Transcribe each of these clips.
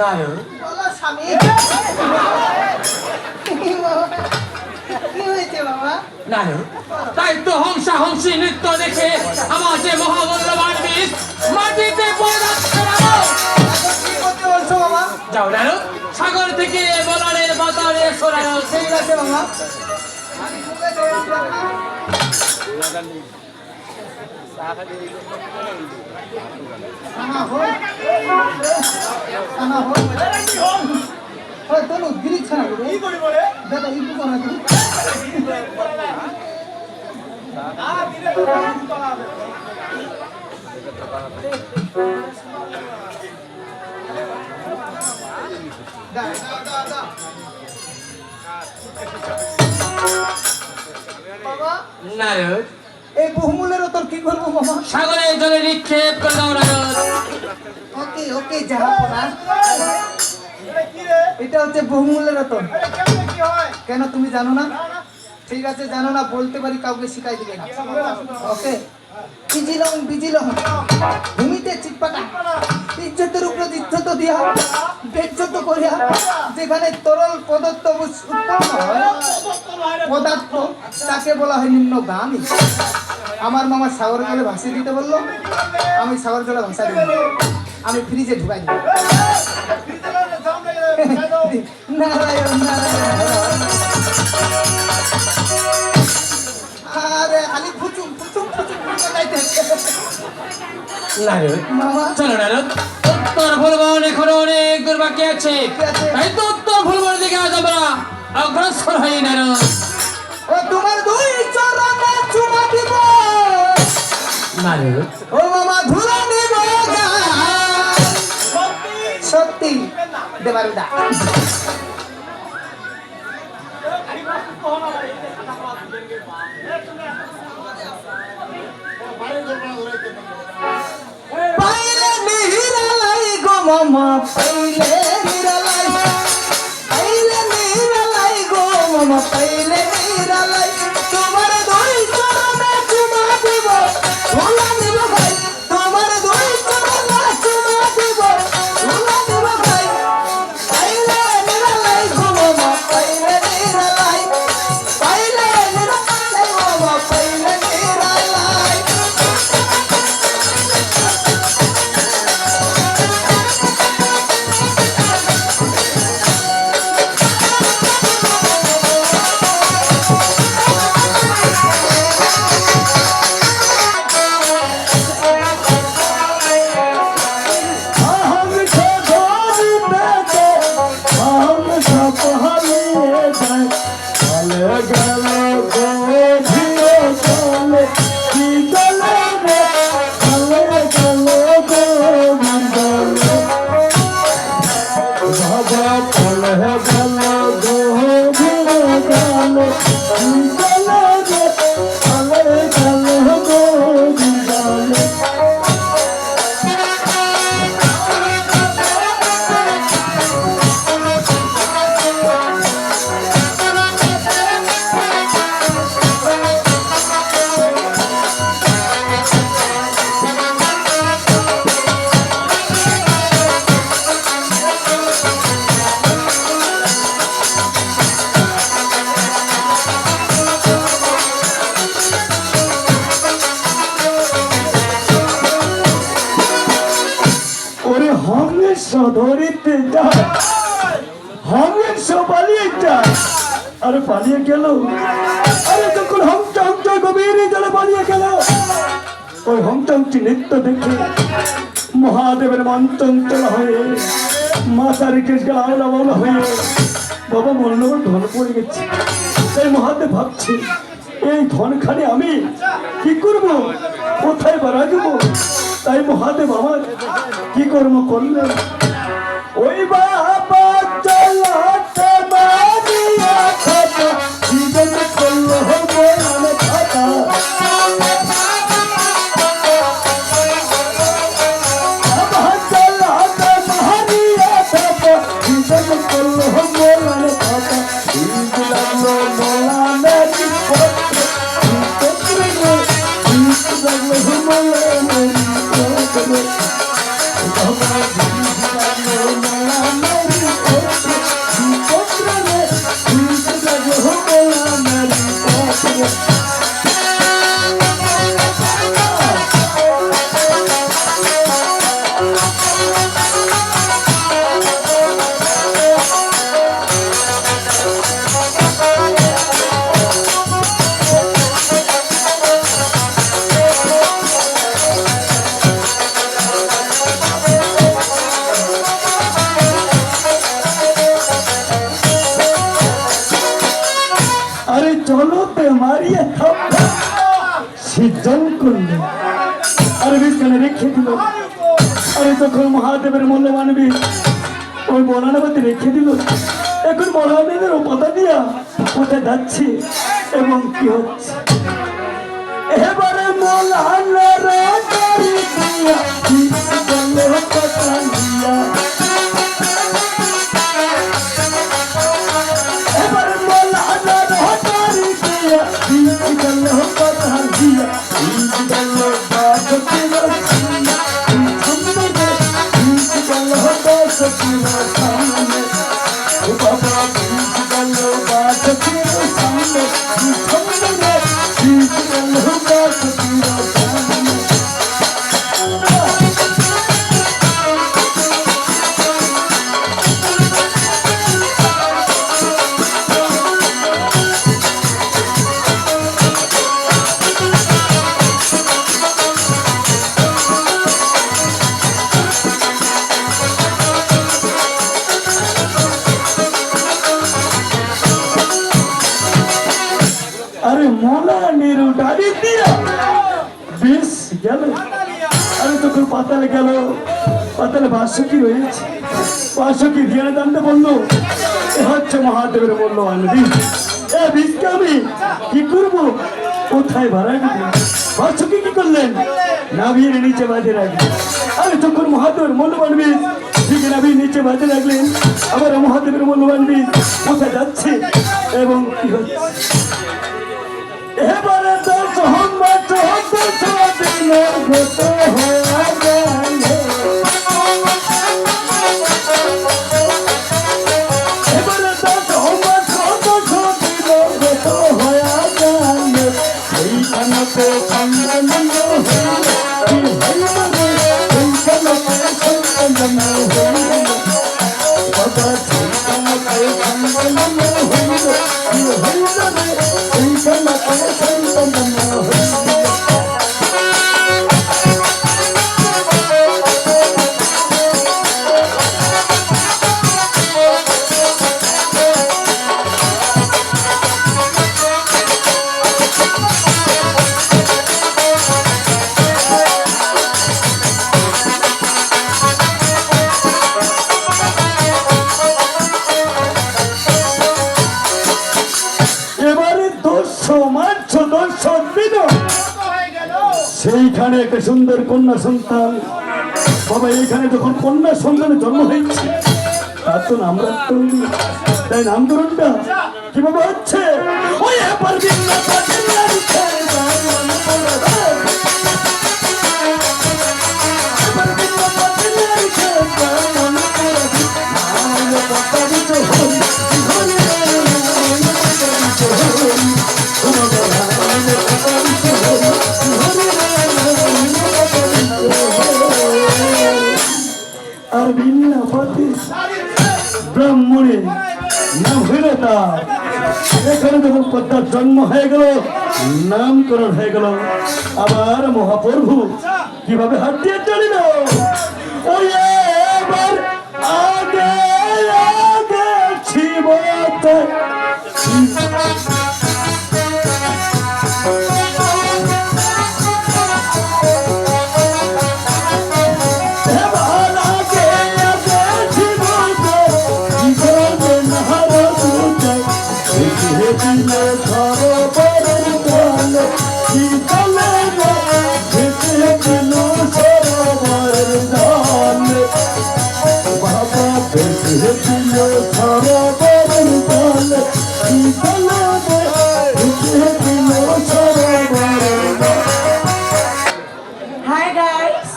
নারদ বলো স্বামী কি হয়েছে বাবা? নারদ তাই তো হংসা হংসী নৃত্য দেখে আমার যে মহামূল্যবান বীজ মাটিতে পড়ে যাচ্ছে নারদ। কি করতে বলছো বাবা? যাও নারদ, সাগর থেকে বলারের বাতারে এসো নারদ। ঠিক আছে বাবা। আমি ঢুকে যাই বাবা। খানা হোক খানা হোক ওই তনু গিরি ছানা করে কি করি বলে দাদা ইপু কোনা তুমি বাবা নারদ এই বহুমূল্যের তোর কি করবো বাবা? সাগরের জলে নিক্ষেপ করে দাও নারদ। ওকে ওকে জাহাপনা এটা হচ্ছে বহুমূল্যের রতন। কেন তুমি জানো না? ঠিক আছে জানো না, বলতে পারি, কাউকে শিখাই দিবে না। ওকে বিজিলং ভূমিতে চিৎপাটা ইজ্জতের উপর ইজ্জত দিয়া বেজ্জত করিয়া যেখানে তরল পদার্থ উৎপন্ন হয় পদার্থ তাকে বলা হয় নিম্নগামী। আমার মামা সাগর জলে ভাসিয়ে দিতে বললো, আমি সাগর জলে ভাসা দিব, আমি ফ্রিজে ঢুকাই দিব। নারায়ণ নারায়ণ আরে খালি ফুচুম ফুচুম ফুচুম যাইতে নারদ মামা চলো নারদ, উত্তর ভুলবন এখনো অনেক দূর বাকি আছে। তাই তো উত্তর ভুলবন দিকে আজ আমরা অগ্রসর হই নারদ। ও তোমার দুই চরণে চুমা দিব নারদ ও মামা ধুলা নিব সত্যি দেবারুদা পাইলে নিহিরালাই গো মামা পাইলে নিহিরালাই পাইলে নিহিরালাই গো মামা পাইলে নিহিরালাই তোমার দুই চরণে চুমা দিব ধুলা নিব ভাই তোমার দুই চরণে চুমা দিব ধুলা নিব ভাই পাইলে নিহিরালাই গো মামা পাইলে নিহিরালাই পাইলে নিহিরালাই মামা পাইলে নিহিরালাই ধরিতে যায় হংস পালিয়ে যায় আরে পালিয়ে গেল আরে তখন হংস গভীর জলে পালিয়ে গেল ওই হংসটি নৃত্য দেখে মহাদেবের মন্ত্রন্তর হয়ে মাথা রেখে গাওলা হয়ে বাবা মূল্যবান ধন পড়ে গেছে। তাই মহাদেব ভাবছে এই ধনখানে আমি কি করব, কোথায় বাড়াবো? তাই মহাদেব আমার কি কর্ম করলেন, ওই বাবা চলাতে মারিয়া খাতা জীবন করলো বলে খাতা বাবা চলাতে মারিয়া খাতা জীবন করলো বলে খাতা ঈদ লাগলো মোলানে পত্র পত্র ঈদ লাগলো মোলানে পত্র মারিয়ে সে জল করলো আর বিছানে রেখে দিল। আরে তখন মহাদেবের মূল্যবান বীজ ওই বনানাবাতে রেখে দিল। এখন মহাদেবের ও পাতা দিয়া কোথায় যাচ্ছে এবং কি হচ্ছে এবারে মলানার বাড়ি দিয়া গেল কথা দিয়া। এবারে মলানার বাড়ি দিয়া গেল কথা দিয়া গেল বাজতির সামনে গেল বাজতির সামনে ও বাবা গেল বাজতির সামনে আরে মোলা নেরু ডালি দিয়া বেশ গেল। আরে তখন পাতালে গেল, পাতালে বাসকি রয়েছে, বাসকি ধ্যানে দানতে বললো এ হচ্ছে মহাদেবের মূল্যবান বীজ। এ বীজকে আমি কি করবো, কোথায় ভাড়া দিব? বাসকি কি করলেন, নাভির নিচে বাঁধে রাখলেন। আরে তখন মহাদেবের মূল্যবান বীজ ঠিক নাভির নিচে বাঁধে রাখলেন। আবার মহাদেবের মূল্যবান বীজ কোথায় যাচ্ছে এবং কি হচ্ছে এবারে দশ হম্বা চৌদ্দ দিন গত হয়ে গেল। এবারে দশ হম্বা চৌদ্দ দিন গত হয়ে গেল। সেইখানতে সন্তান বাবা সেইখানে একটা সুন্দর কন্যা সন্তান। বাবা এইখানে যখন কন্যা সন্তানের জন্ম হয়েছে তার তো নাম রাখতে হবে, তাই নামকরণটা কিভাবে হচ্ছে ওই আর বিন্নাপতি ব্রাহ্মণের নাম হইল তার। এখানে যখন পদ্মার জন্ম হয়ে গেল, নামকরণ হয়ে গেল। আবার মহাপ্রভু কিভাবে হাত দিয়ে চলিল ওই এবার আগে আগে শিবতে হাই গাইস,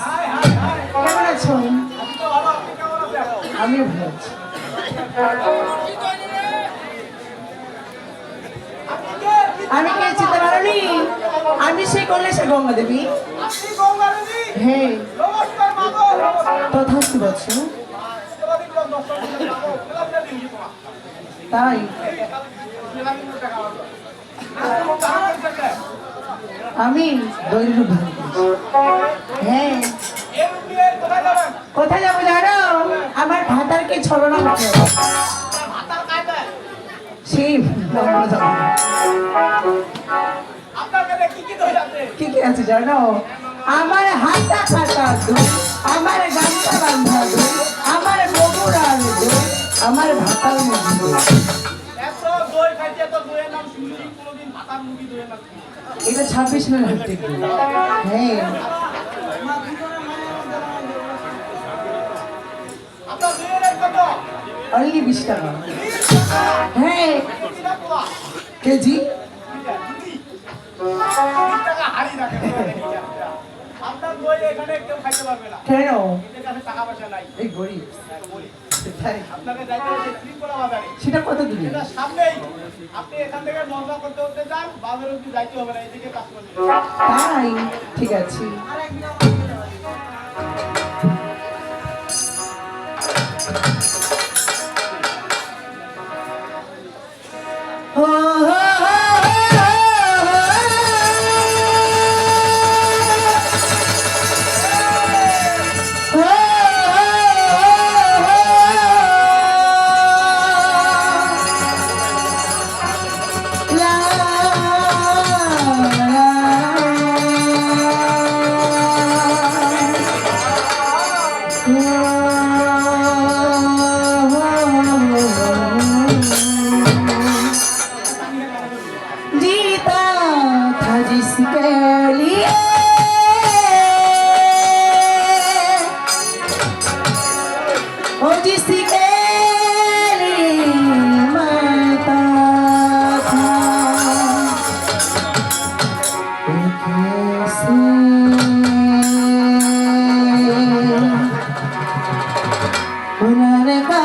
কেমন আছো? আমিও ভালো আছি। আমি কে চিনতে পারোনি? আমি সেই কৈলাসের গঙ্গা দেবী। হ্যাঁ, তথাস্তু বৎস। তাই আমি দৈর্ঘ্য ধারণ করেছি। হ্যাঁ, কোথায় যাবো জানো? আমার ভাতারকে ছলনা করতে হবে। সেই আমরা যাবো। কি কি আছে জানো? আমার হাতা কাটা দই, আমার গামছা বান্ধা দই, আমার গোবরার দই, আমার ভাতার মুখি দই। এটা 26 মিনিট থেকে। হ্যাঁ অনলি 20 টাকা। হ্যাঁ কেজি। কেন? এই গরিব। সেটা কত দিবি? তাই ঠিক আছে। जीता था जिसके लिए ओ जिसके लिए मरता था कैसे भुलाने का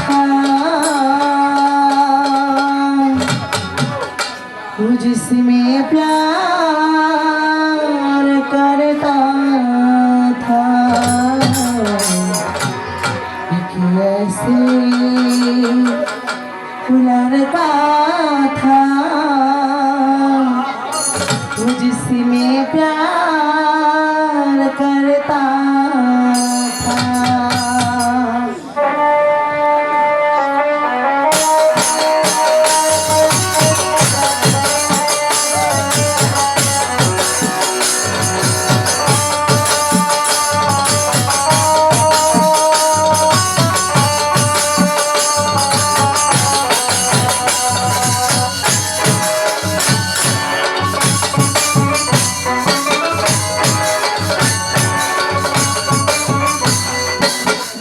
था जिसमें प्यार करता था कैसे लड़का था जिसमें प्यार करता था।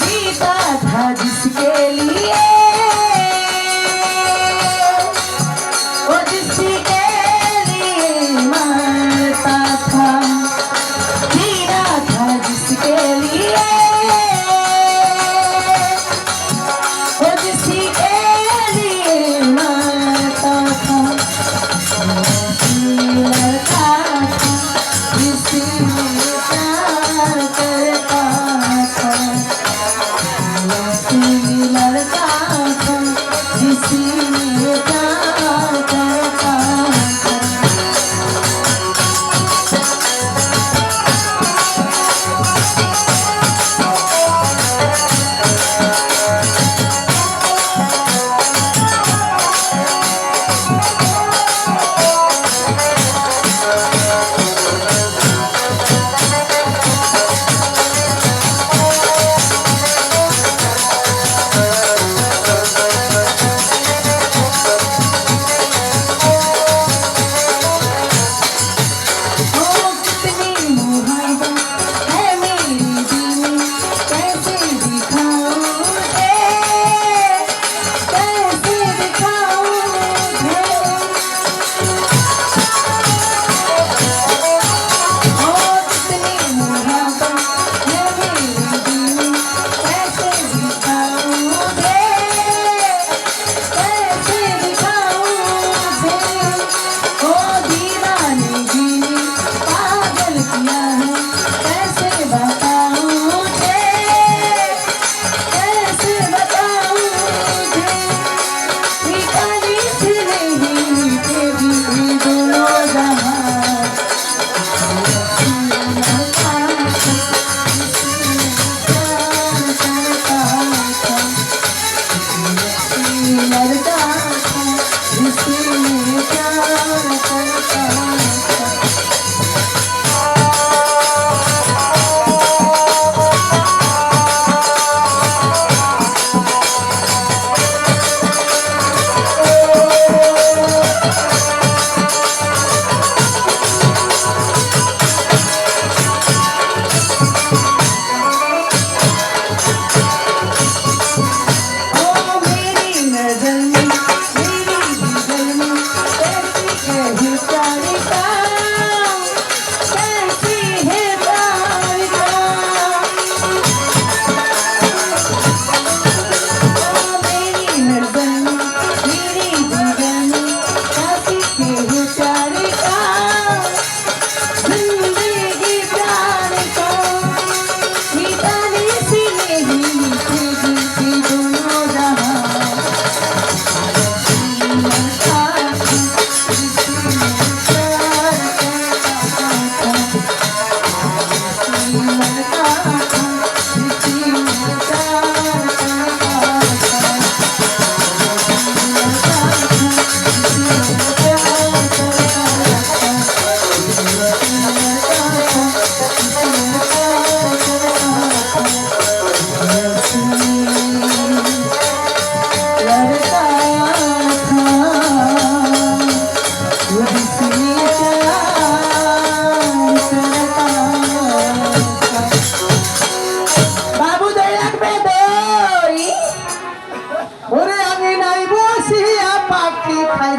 जीता था जिसके लिए वो जिसके लिए मरता था। जीता था जिसके लिए वो जिसके लिए मरता था। लड़का था जिसमें प्यार करता था।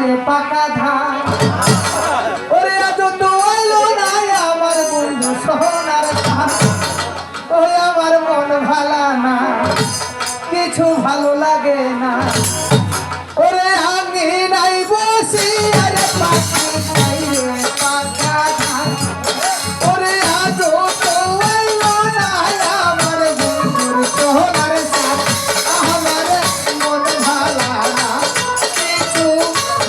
রে পাকা ধান ওরে আজ তো এলো না আমার বন্ধু সোনার ধান ওই আমার মন ভালা না কিছু ভালো লাগে না ওরে আমি নাই বসি আরে পাখি নাই রে পাকা ধান ওরে আজ তো এলো না আমার বন্ধুর সোনার ধান আমার মন ভালা না কিছু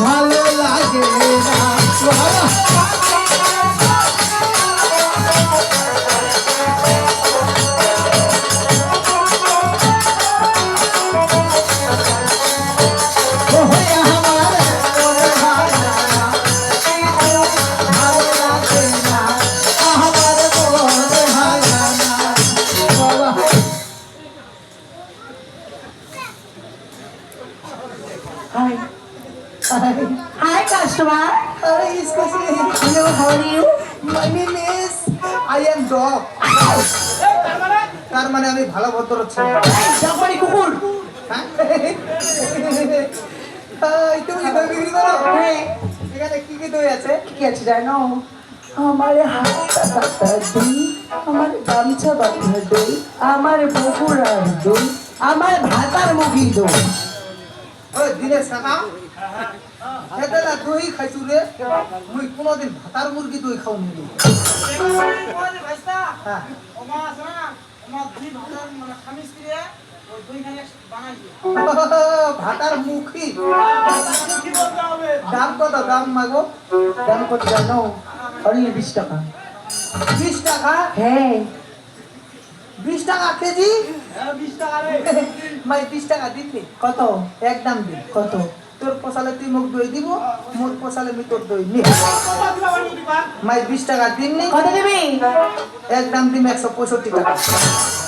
ভালো লাগে না Hi, customer. Excuse me. Hello, how are you? My name is I am dog. তার মানে আমি ভালো ভদ্র ছেলে। জাপানি কুকুর। হ্যাঁ? তুমি কি দই বিক্রি করো? হ্যাঁ। এখানে কি কি দই আছে? কি আছে জানো? আমার হাতটা কাটা দই, আমার গামছা বাঁধা দই, আমার বগুড়ার দই, আমার ভাতার মুগির দই। ওই দিনেশ কাকা এতে না দই খাইছু রে মুই কোনোদিন ভাতার মুরগি দই খাও নি হ্যাঁ ভাতার মুখি দাম কত দাম মাগো দাম কত জানো? অনলি 20 টাকা। 20 টাকা হ্যাঁ। 20 টাকা কেজি মাই 20 টাকা দিবি কত? একদম দিন কত? তোর পোষালে তুই মোক দই দিব মোর পোষালে আমি তোর দই নি মাই 20 টাকা দিন নি কত দিবি? একদম দিন 165 টাকা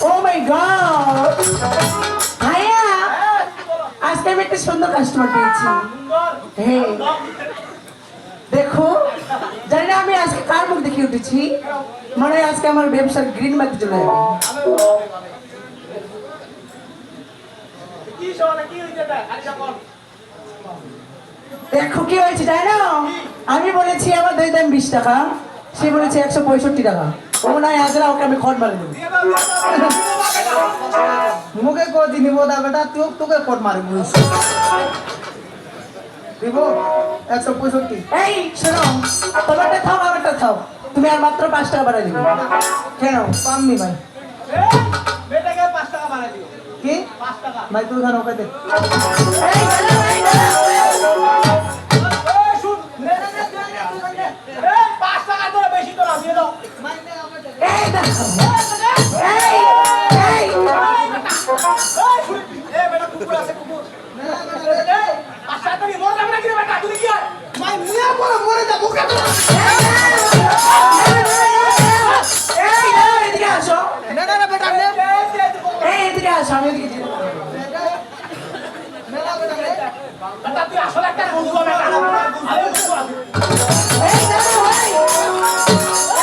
ও মাই গড! ভাইয়া, আজকে আমি একটা সুন্দর কাস্টমার পেয়েছি। হ্যাঁ, দেখো, জানি না আমি আজকে কার মুখ দেখে উঠেছি। মনে হয় আজকে আমার ব্যবসার গ্রিন মার্কে চলে যাবে। দেখো কি হয়েছে জানো? আমি বলেছি আমার দই দাম 20 টাকা, সে বলেছে 165 টাকা। ও না আজরা ওকে আমি খট মারি দেবো। মুখে কো দিনি বোদা বেটা তুই তোকে কোট মারি বুঝছ দিব 165 এই শোনো, তোমারটা খাও আমারটা খাও, তুমি আর মাত্র 5 টাকা বাড়াই দিবে। কেন পামনি ভাই কি ভাই তুই খান ওকে দে এই দাঁড়াও, এই দাঁড়াও। এই দাঁড়াও। এই, এই। ভাই মিয়া বড় মরে যা বুকে তো এই দাঁড়াও, এদিকে আসো। না না বেটা নে এই এদিকে আসো, আমি এদিকে যেতে পারবো। মেলা বেটা নে এই দাঁড়াও, এই।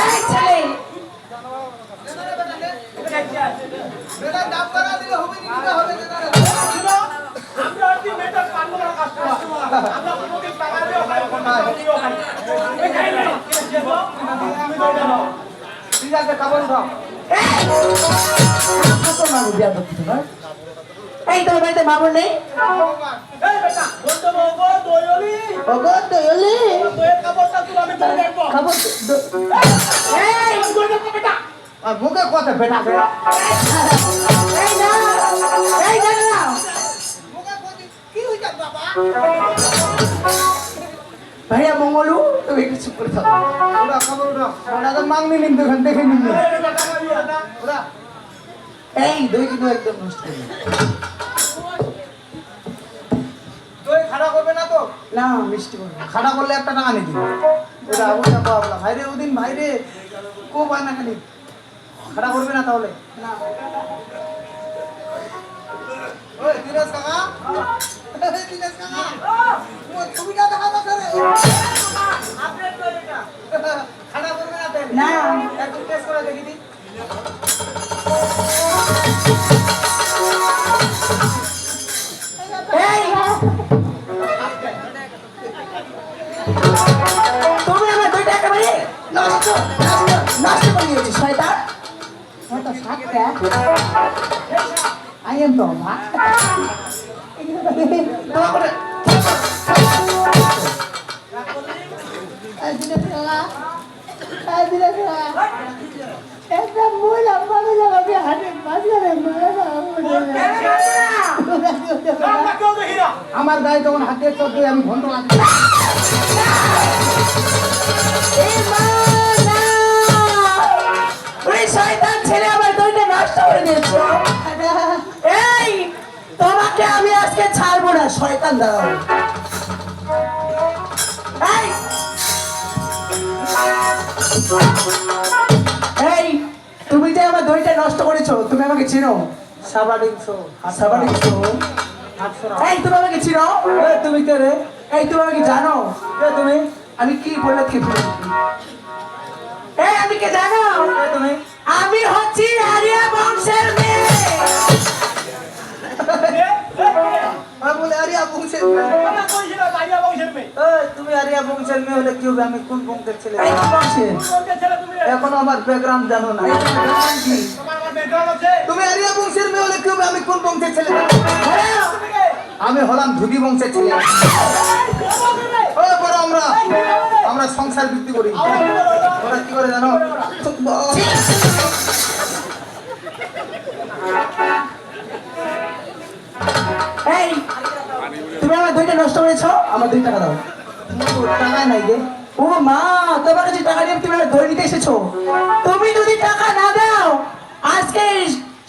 এই ছেলে। বেটা দাম করা দিলে হবে নি দিলে হবে না ঠিক আছে খাবার দাও এই তোমার বাড়িতে মামুন নেই? ওগো দইলি খাবো এই আর মুখে কথা বেটা বেটা এই না এই না মুখে কথা কি হইছে বাবা ভাইয়া মঙ্গলু তুমি একটু চুপ করে থাকো। ওরা খাবার দাও ওরা তো মাংনি নিন দেখেন দেখে নিন ওরা এই দই কিন্তু একদম নষ্ট করে দিও। দই খাড়া করবে না তো না মিষ্টি করবো। খাড়া করলে 1 টাকা আনি দিন ওরা ওটা বাবলা ভাইরে ওদিন ভাইরে কো বানা খালি খাড়া করবে না তাহলে না ওই দিনেশ কাকা দিনেশ কাকা ও ছবিটা দেখা দাও রে আপডেট করে এটা খাড়া করবে না তাই না একটু টেস্ট করে দেখি দিন এই ওকে আই এম তোমা তোমা করে একটা মূল আমাকে যাবে হাতে বাজারে আমার গায়ে যখন হাতের চোদ্দ আমি ঘন্ট লাগছি শয়তান ছেলে আমার দইটা নষ্ট করে দিয়েছো এই তোমাকে আমি আজকে ছাড়বো না শয়তান দাঁড়াও এই এই তুমি যে আমার দইটা নষ্ট করেছো তুমি আমাকে চিনো সাবাডিংশো সাবাডিংশো এই তুমি আমাকে চিনো তুমি কে রে এই তুমি আমাকে জানো কে তুমি আমি কি বলে কি এই আমি কে জানো কে তুমি আমি হচ্ছি আরিয়া বংশের মেয়ে বলে আরিয়া বংশের তুমি আরিয়া বংশের মেয়ে হলে কি হবে আমি কোন বংশের ছেলে এই কোন বংশের এখনো আমার ব্যাকগ্রাউন্ড জানো না কি? তুমি আরিয়া বংশের মেয়ে হলে কি হবে আমি কোন বংশের ছেলে হ্যাঁ। আমি হলাম ধুবি বংশের ছেলে ও বড় আমরা সংসার বৃদ্ধি করি ওরা কি করে জানো এই তুমি আমার দইটা নষ্ট করেছো আমার 2 টাকা দাও টাকা নাই গে ও মা তোমার কাছে টাকা নিয়ে তুমি আমার দই নিতে এসেছো তুমি যদি টাকা না দাও আজকে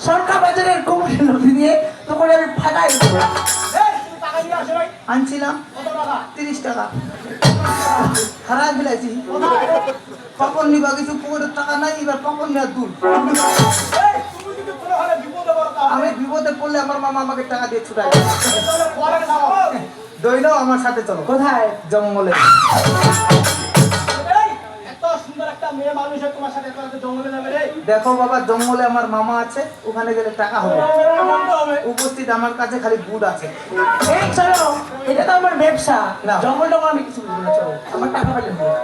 সরকার বাজারের কোমরের নদী দিয়ে তোমাকে আমি ফাটাই দেবো আনছিলাম 30 টাকা খারাপ বিলাইছি কখন নিবা কিছু পুকুরের টাকা নাই এবার কখন নেওয়া দূর আমি বিপদে পড়লে আমার মামা আমাকে টাকা দিয়ে ছুটায় দইলেও আমার সাথে চলো কোথায় জঙ্গলে দেখো বাবা জঙ্গলে আমার মামা আছে ওখানে গেলে টাকা হবে উপস্থিত আমার কাছে খালি বুট আছে এই চলো এটা তো আমার ব্যবসা না। জঙ্গল টঙ্গল আমি কিছু বুঝবো না চলো আমার টাকা পেলে হবে।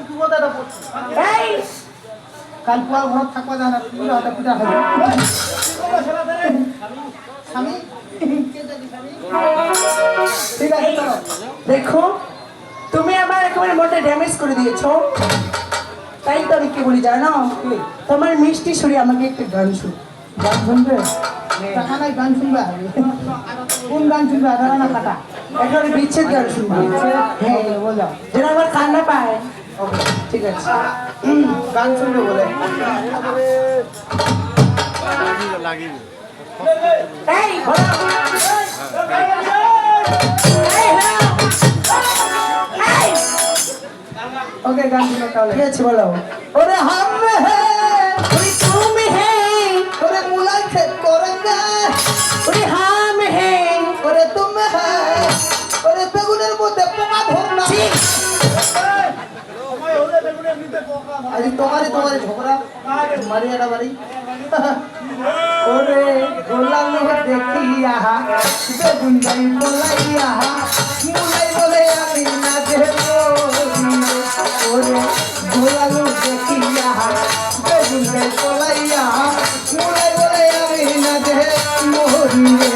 বিপদেটা পড়ছি এই কাল পুয়াল ঘর থাকবা জানা তুমি হাতে পিঠা খাবে স্বামী ঠিক আছে চলো দেখো তুমি আমার একেবারে মনটা ড্যামেজ করে দিয়েছো তাই তো আমি কি বলি জানো তোমার মিষ্টি সুরে আমাকে একটা গান শুন গান শুনবে টাকা নাই গান শুনবে কোন গান শুনবে আধা না কাটা একেবারে বিচ্ছেদ গান শুনবো হ্যাঁ বলো যেন আমার কান্না পায় ঠিক আছে গান শুনবে বলে এই বলো। এই, এই, ওকে গান শুনে তাহলে ঠিক আছে বলো ওরে হাম হে ওরে তুমি হে ওরে মুলাই খেত করেঙ্গে ওরে হাম হে ওরে তুমি হে ওরে বেগুনের মধ্যে পোকা ধরনা ঠিক আরে তোমারই ঝগড়া মারিয়াটা বাড়ি ওরে গোলাম দেখিয়া বেগুন গাই বলাইয়া মুলাই বলে আমি না দেবো ওরে গোলাম দেখিয়া বেগুন গাই বলাইয়া মুলাই বলে আমি না দেবো রে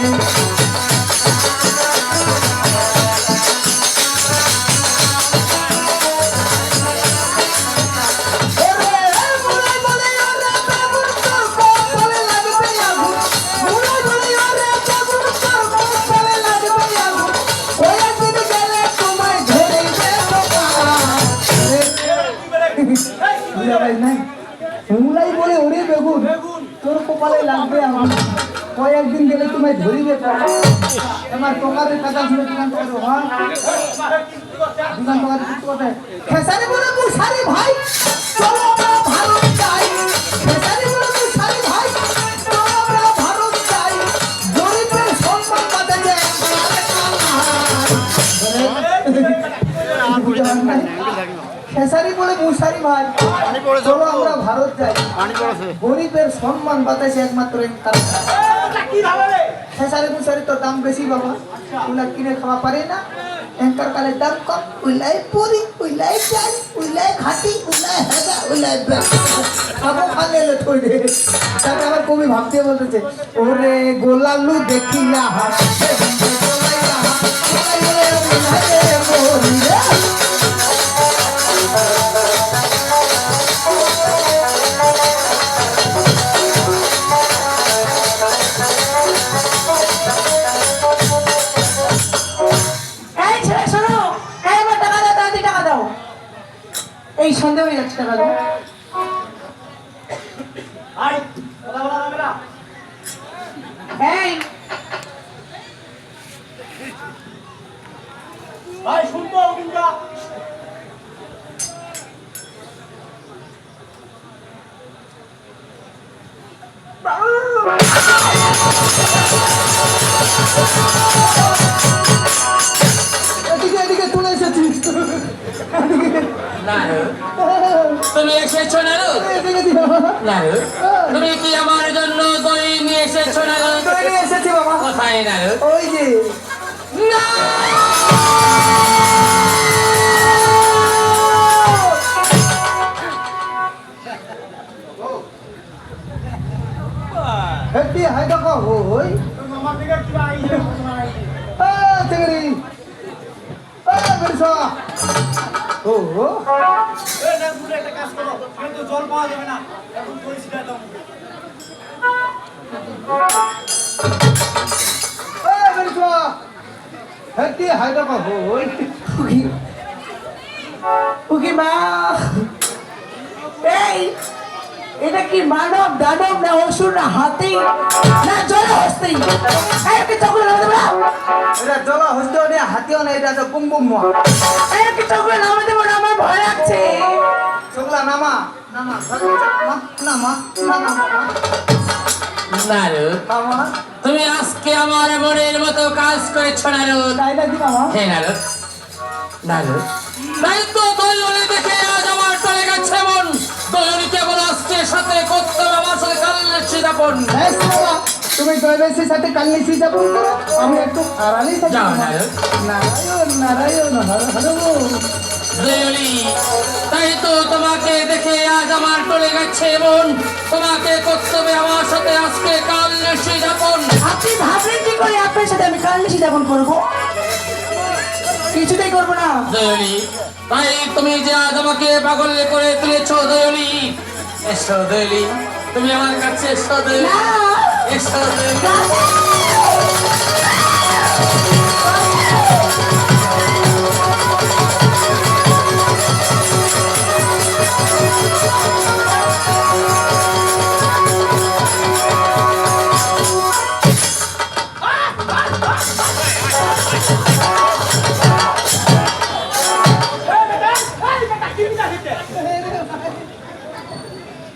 মুলাই বলে ওরে বেগুন তোর কপালে লাগবে আমার কয়েকদিন গেলে তোমায় ধরিবে তোমার তোমাদের কথা শুনে দোকান করো হ্যাঁ দোকান তোমাদের কিছু কথা খেসারি বলে মুসারি ভাই চলো আমরা ভারত যাই খেসারি বলে মুসারি ভাই চলো আমরা ভারত যাই গরিবের সম্মান বাঁচা যায় খেসারি বলে মুসারি ভাই চলো আমরা ভারত যাই গরিবের সম্মান বাতাসে একমাত্র এই কারণ খেসারি মুসারি তো দাম বেশি বাবা ওগুলা কিনে খাওয়া পারে না এঙ্কার কালের দাম কম উইলাই পুরি উইলাই চাল উইলাই খাটি উইলাই হেগা উইলাই খাবো খালে ঠই রে তাকে আবার কবি ভাবতে বলতেছে ওরে গোলালু দেখিয়া হাসে গোলাইয়া হাসে এই ছেলে শোনো, এই আমার টাকা দাও, তাড়াতাড়ি টাকা দাও। এই সন্দেহ হয়ে যাচ্ছে, টাকা দাও। এই ভাই শুনবো কিন্তু এদিকে এদিকে চলে এসেছি নারদ তুমি এসেছো নারদ এদিকে দিও নারদ তুমি কি আমার জন্য দই নিয়ে এসেছো নারদ চলে এসেছি বাবা কোথায় নারদ ওই যে না হেটি হাই দেখো ওই মামা থেকে কি আইছে তেগড়ি বেরসা ও এই না পুরো একটা কাজ করো কিন্তু জল পাওয়া যাবে না এখন পরিষ্কার দাও বেরসা হেটি হাই দেখো ওই উকি উকি মা, এই এটা কি মানব দানব না অসুর না হাতি না জলহস্তি? এই কি চকুলে নামে দেবো না? এটা জলা হইতো না হাতিও না এটা তো বুম বুম এই কি চকুলে নামে দেবো না? আমার ভয় লাগছে। চগলা নামা নামা নামা নামা নারদ নামা তুমি আজকে আমার মনের মতো কাজ করেছো নারদ তাই নাকি মামা হে নারদ নারদ তাই তো দৈবলি দেখে আজ আমার টলে গেছে মন দৈবলি কেবল আজকে সাথে করতে হবে আমার সাথে কাললে সিদাপন বেশ বাবা তুমি দয়বেশির সাথে কালনিসি যাপন করো আমি একটু আড়ালেই থাকি যাও নারদ নারায়ণ নারায়ণ হর হর দৈবলি তাই তো তোমাকে দেখে আজ আমার টলে গেছে মন তোমাকে করতে হবে আমার সাথে আজকে কাললে সিদাপন আপনি ভাবলেন কি করে আপনার সাথে আমি কাল নিশি যাপন করবো? কিছুতেই করবো না। দয়লি তাই তুমি যে আজ আমাকে পাগল করে তুলেছো দয়লি এসো দয়লি তুমি আমার কাছে এসো দয়লি না। এসো দয়লি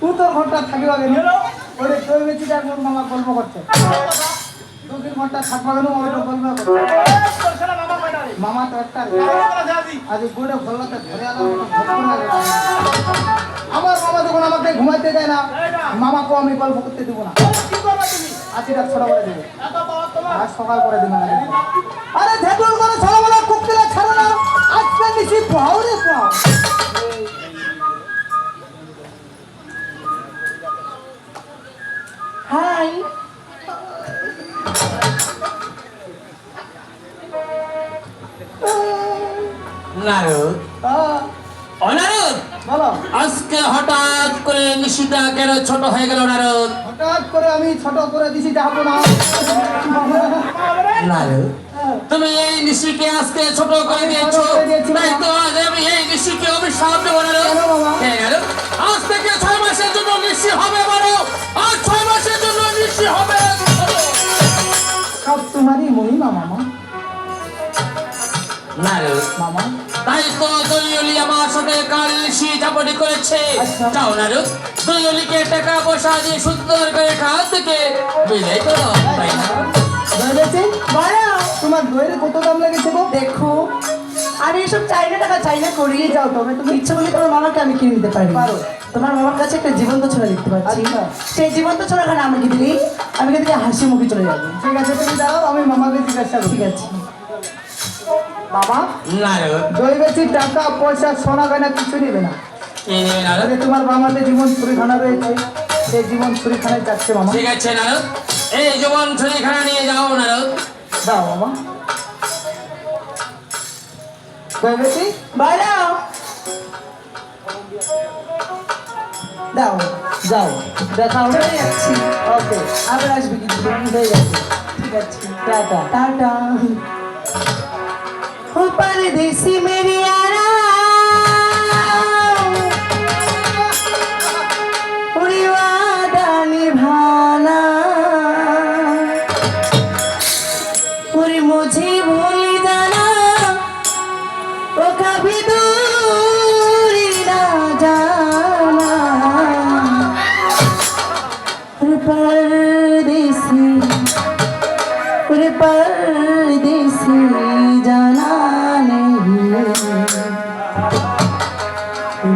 উত্তর ঘন্টা থাকিবা কেন ওরে দয়বেশি যার মোর মামা গল্প করছে 2-3 ঘন্টা থাকবা কেন ওরে গল্প করছে মামা তো একটা আজ গোড়ে ভল্লাতে ধরে আলাম আমার মামা যখন আমাকে ঘুমাইতে দেয় না মামাকে আমি গল্প করতে দেবো না আজকে রাত 6টা করে দেবো আজ সকাল করে দেবো না আরে ধেতুল করে ছোটবেলা কুকুরা ছাড়ো না আজকে নিশি পাও রে পাও হাই নারদ অনারদ বলো আজকে হঠাৎ করে নিশিতা কেন ছোট হয়ে গেল নারদ হঠাৎ করে আমি ছোট করে দিছি যাবো না নারদ তুমি এই নিশিকে আজকে ছোট করে দিয়েছো তাই তো আজ আমি এই নিশিকে অভিশাপ দেবো নারদ কেন বাবা? হে নারদ আজ থেকে 6 মাসের জন্য নিশি হবে বড় আজ 6 মাসের জন্য নিশি হবে সব তোমারই মহিমা মামা নারদ মামা তাই তো দলিয়লি আমার সাথে কাল নিশি চাপটি করেছে আচ্ছা। যাও নারদ দলিয়লিকে টাকা পয়সা দিয়ে সুন্দর করে খাওয়া থেকে বিদায় করো তাই না দয়বেশি বলো। তোমার দইয়ের কত দাম লেগেছে গো দেখো আমি এসব চাইনা টাকা চাইনা করিয়ে যাও, তবে তুমি ইচ্ছা করলে তোমার মামাকে আমি কিনে দিতে পারি। পারো। তোমার মামার কাছে একটা জীবন্ত ছোড়া দেখতে পাচ্ছি, আচ্ছা। সেই জীবন্ত ছোড়াখানে আমাকে দিলেই আমি কিন্তু হাসি মুখে চলে যাবো। ঠিক আছে তুমি দাও আমি মামাকে জিজ্ঞাসা করি ঠিক আছে। বাবা নারদ দই বেশি টাকা পয়সা সোনা গয়না কিছু নেবে না। কি নেবে নারদ? আরে তোমার বামাতে জীবন ছুরিখানা রয়েছে, সেই জীবন ছুরিখানায় যাচ্ছে মামা। ঠিক আছে নারদ, এই জীবন ছুরিখানা নিয়ে যাও নারদ। দাও মামা। দই বেশি বলো দাও, যাও দেখা হবে। চলে যাচ্ছি, ওকে, আবার আসবে কিন্তু। হয়ে গেছে। ঠিক আছে, টাটা। टाटा। ओ परदेसी मेरी यारा, पूरी वादा निभाना, पूरी मुझे भूल जाना, वो कभी दूरी ना जाना। परदेसी परदेसी जाना नहीं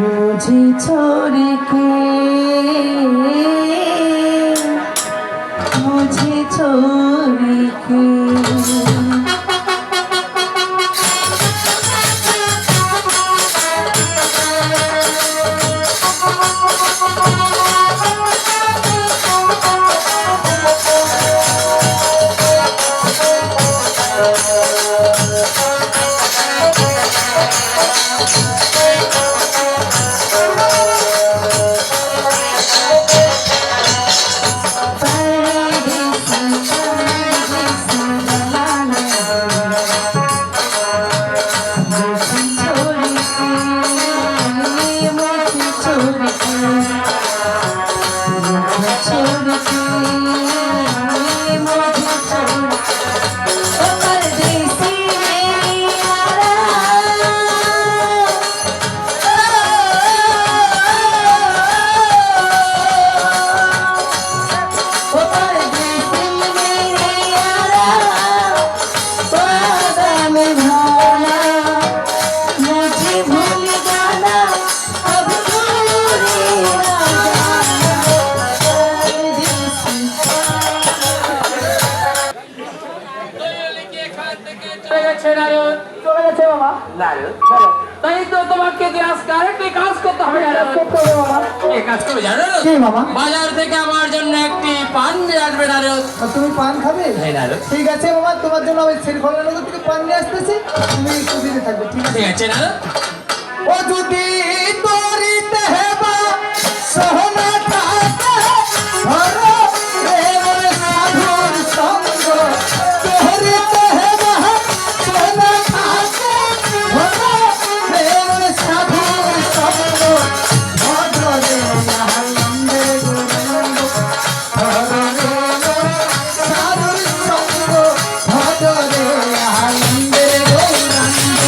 मुझे छोड़ के, मुझे छोड़ के। চলে গেছে নারদ। চলে গেছে বাবা। নারদ, বলো তাই তো তোমাকে যে আজকে আরেকটি কাজ করতে হবে নারদ। করতে হবে বাবা। এই কাজ করবে জানো নারদ? কি বাবা? বাজার থেকে আমার জন্য একটি পান নিয়ে আসবে নারদ। তুমি পান খাবে? হ্যাঁ নারদ। ঠিক আছে বাবা, তোমার জন্য আমি শ্রীখোলানগর থেকে পান নিয়ে আসতেছি, তুমি একটু দিতে থাকবে, ঠিক আছে? ঠিক আছে নারদ। ও যদি তরিতে হেবা সোহনা থাকে হর প্রেমের সাধুর সঙ্গ, তরিতে হেবা সোহনা থাকে হর প্রেমের সাধুর সঙ্গ, ভদ্রে আনন্দে গুণানন্দ ভদ্রে সাধুর সঙ্গ, ভদ্রে আনন্দে গুণানন্দ।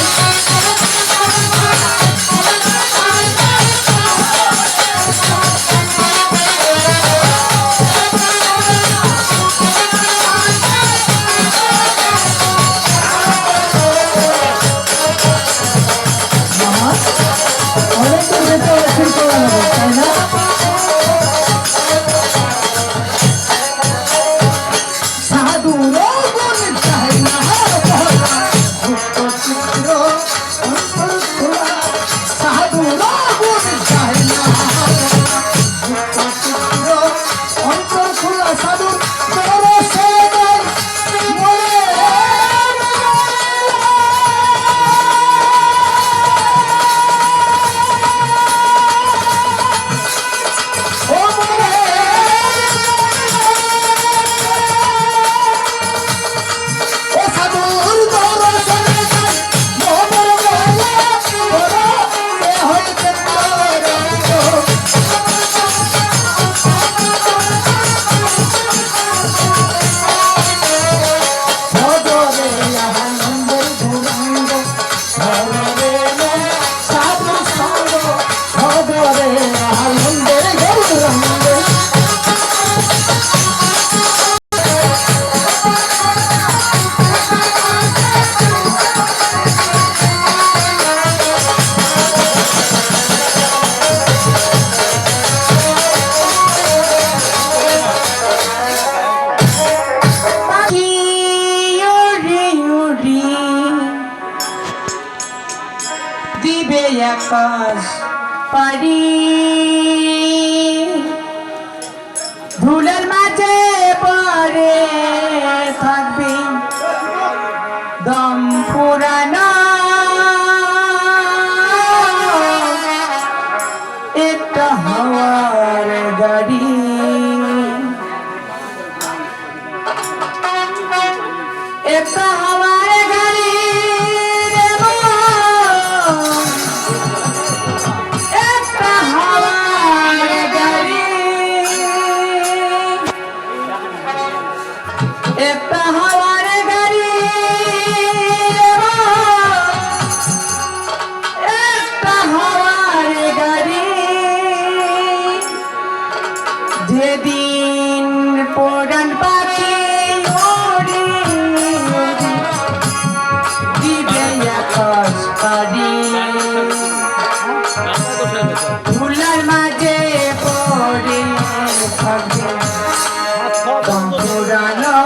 আকাশ পারি ধুলার মাঝে পরে থাকবি দম পুরানো একটা হাওয়ার গাড়ি একটা হাওয়ার গাড়ি রে মন, একটা হাওয়ার গাড়ি একটা হাওয়ার গাড়ি রে মন, একটা হাওয়ার গাড়ি যেদিন পরাণ পাখি ওড়ে ওড়ে দিবে আকাশ পারি ধুলার মাঝে পড়ে থাকবে দম পুরানো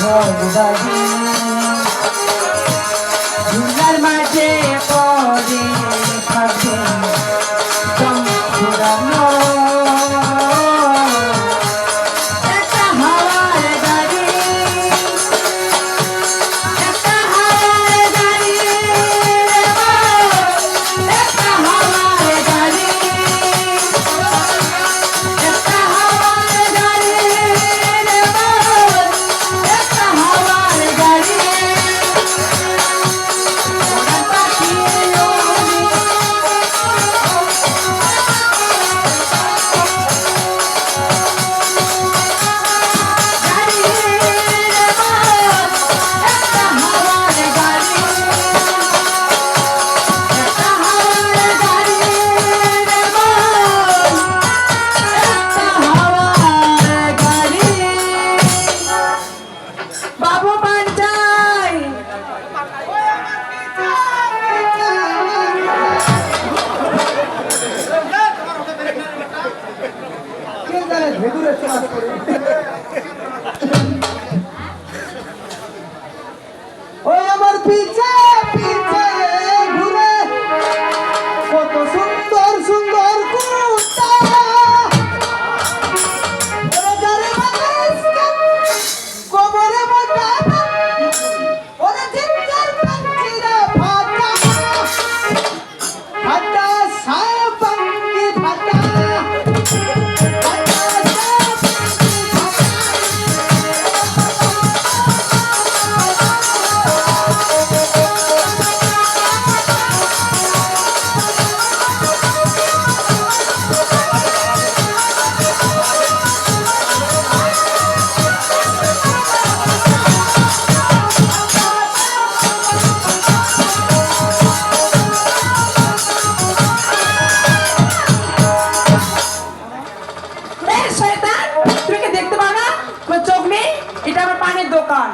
ঘরবাড়ি ঝুলার মাঝে পরে থাকে দম ফুরানো একটা হাওয়ার গাড়ি, একটা হাওয়ার গাড়ি রে মন, একটা হাওয়ার গাড়ি, একটা হাওয়ার গাড়ি রে মন, একটা হাওয়ার গাড়ি। ওরা পাখি উড়ি, গাড়ি রে মন, একটা হাওয়ার গাড়ি, একটা হাওয়ার গাড়ি রে মন, একটা হাওয়ার গাড়ি। বাবু পাঞ্চাই কে জানে ভেদুরে চাষ করে। ওই আমার পিছে পিছে ঘুরে কত সুন্দর সুন্দর কুর্তা। ওরে যারে বাতাসকে কোমরে মোটা, ওরে জিঞ্জার পাঞ্চিরা ফাটা, ফাটা সায়া পাঙ্গি ফাটা, ফাটা সায়া এই শয়তান, তুমি কি দেখতে পাও না তোমার চোখ নেই? এটা আমার পানের দোকান।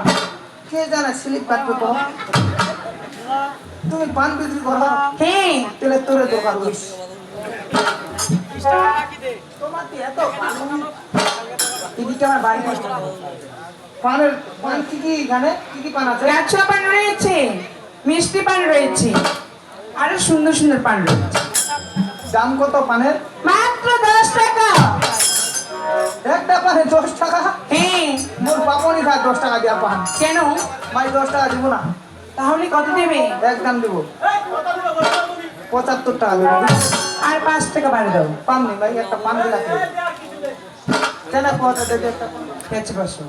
কে জানে স্লিপ কাটবে তো। তুমি পান বিক্রি করো, হ্যাঁ তাহলে তোরে দোকান হইস। তোমার তো এত পান, এদিকে আমার বাড়ি কষ্ট। পানের পান কি কি এখানে কি কি পান আছে? গাছ পান রয়েছে, মিষ্টি পান রয়েছে, আরো সুন্দর সুন্দর পান রয়েছে। দাম কত পানের? মাত্র 10 টাকা। একটা পানে 10 টাকা? হ্যাঁ মোর বাপনি খায় 10 টাকা দিয়া পান। কেন? ভাই 10 টাকা দিব না, তাহলে কত দেবে? একদম দিব। 75 টাকা দেবো। আর 5 টাকা বাড়ে দাও। পান নি ভাই, একটা পান দিলা কেন কথা দেবে একটা পান। পেছে বসো।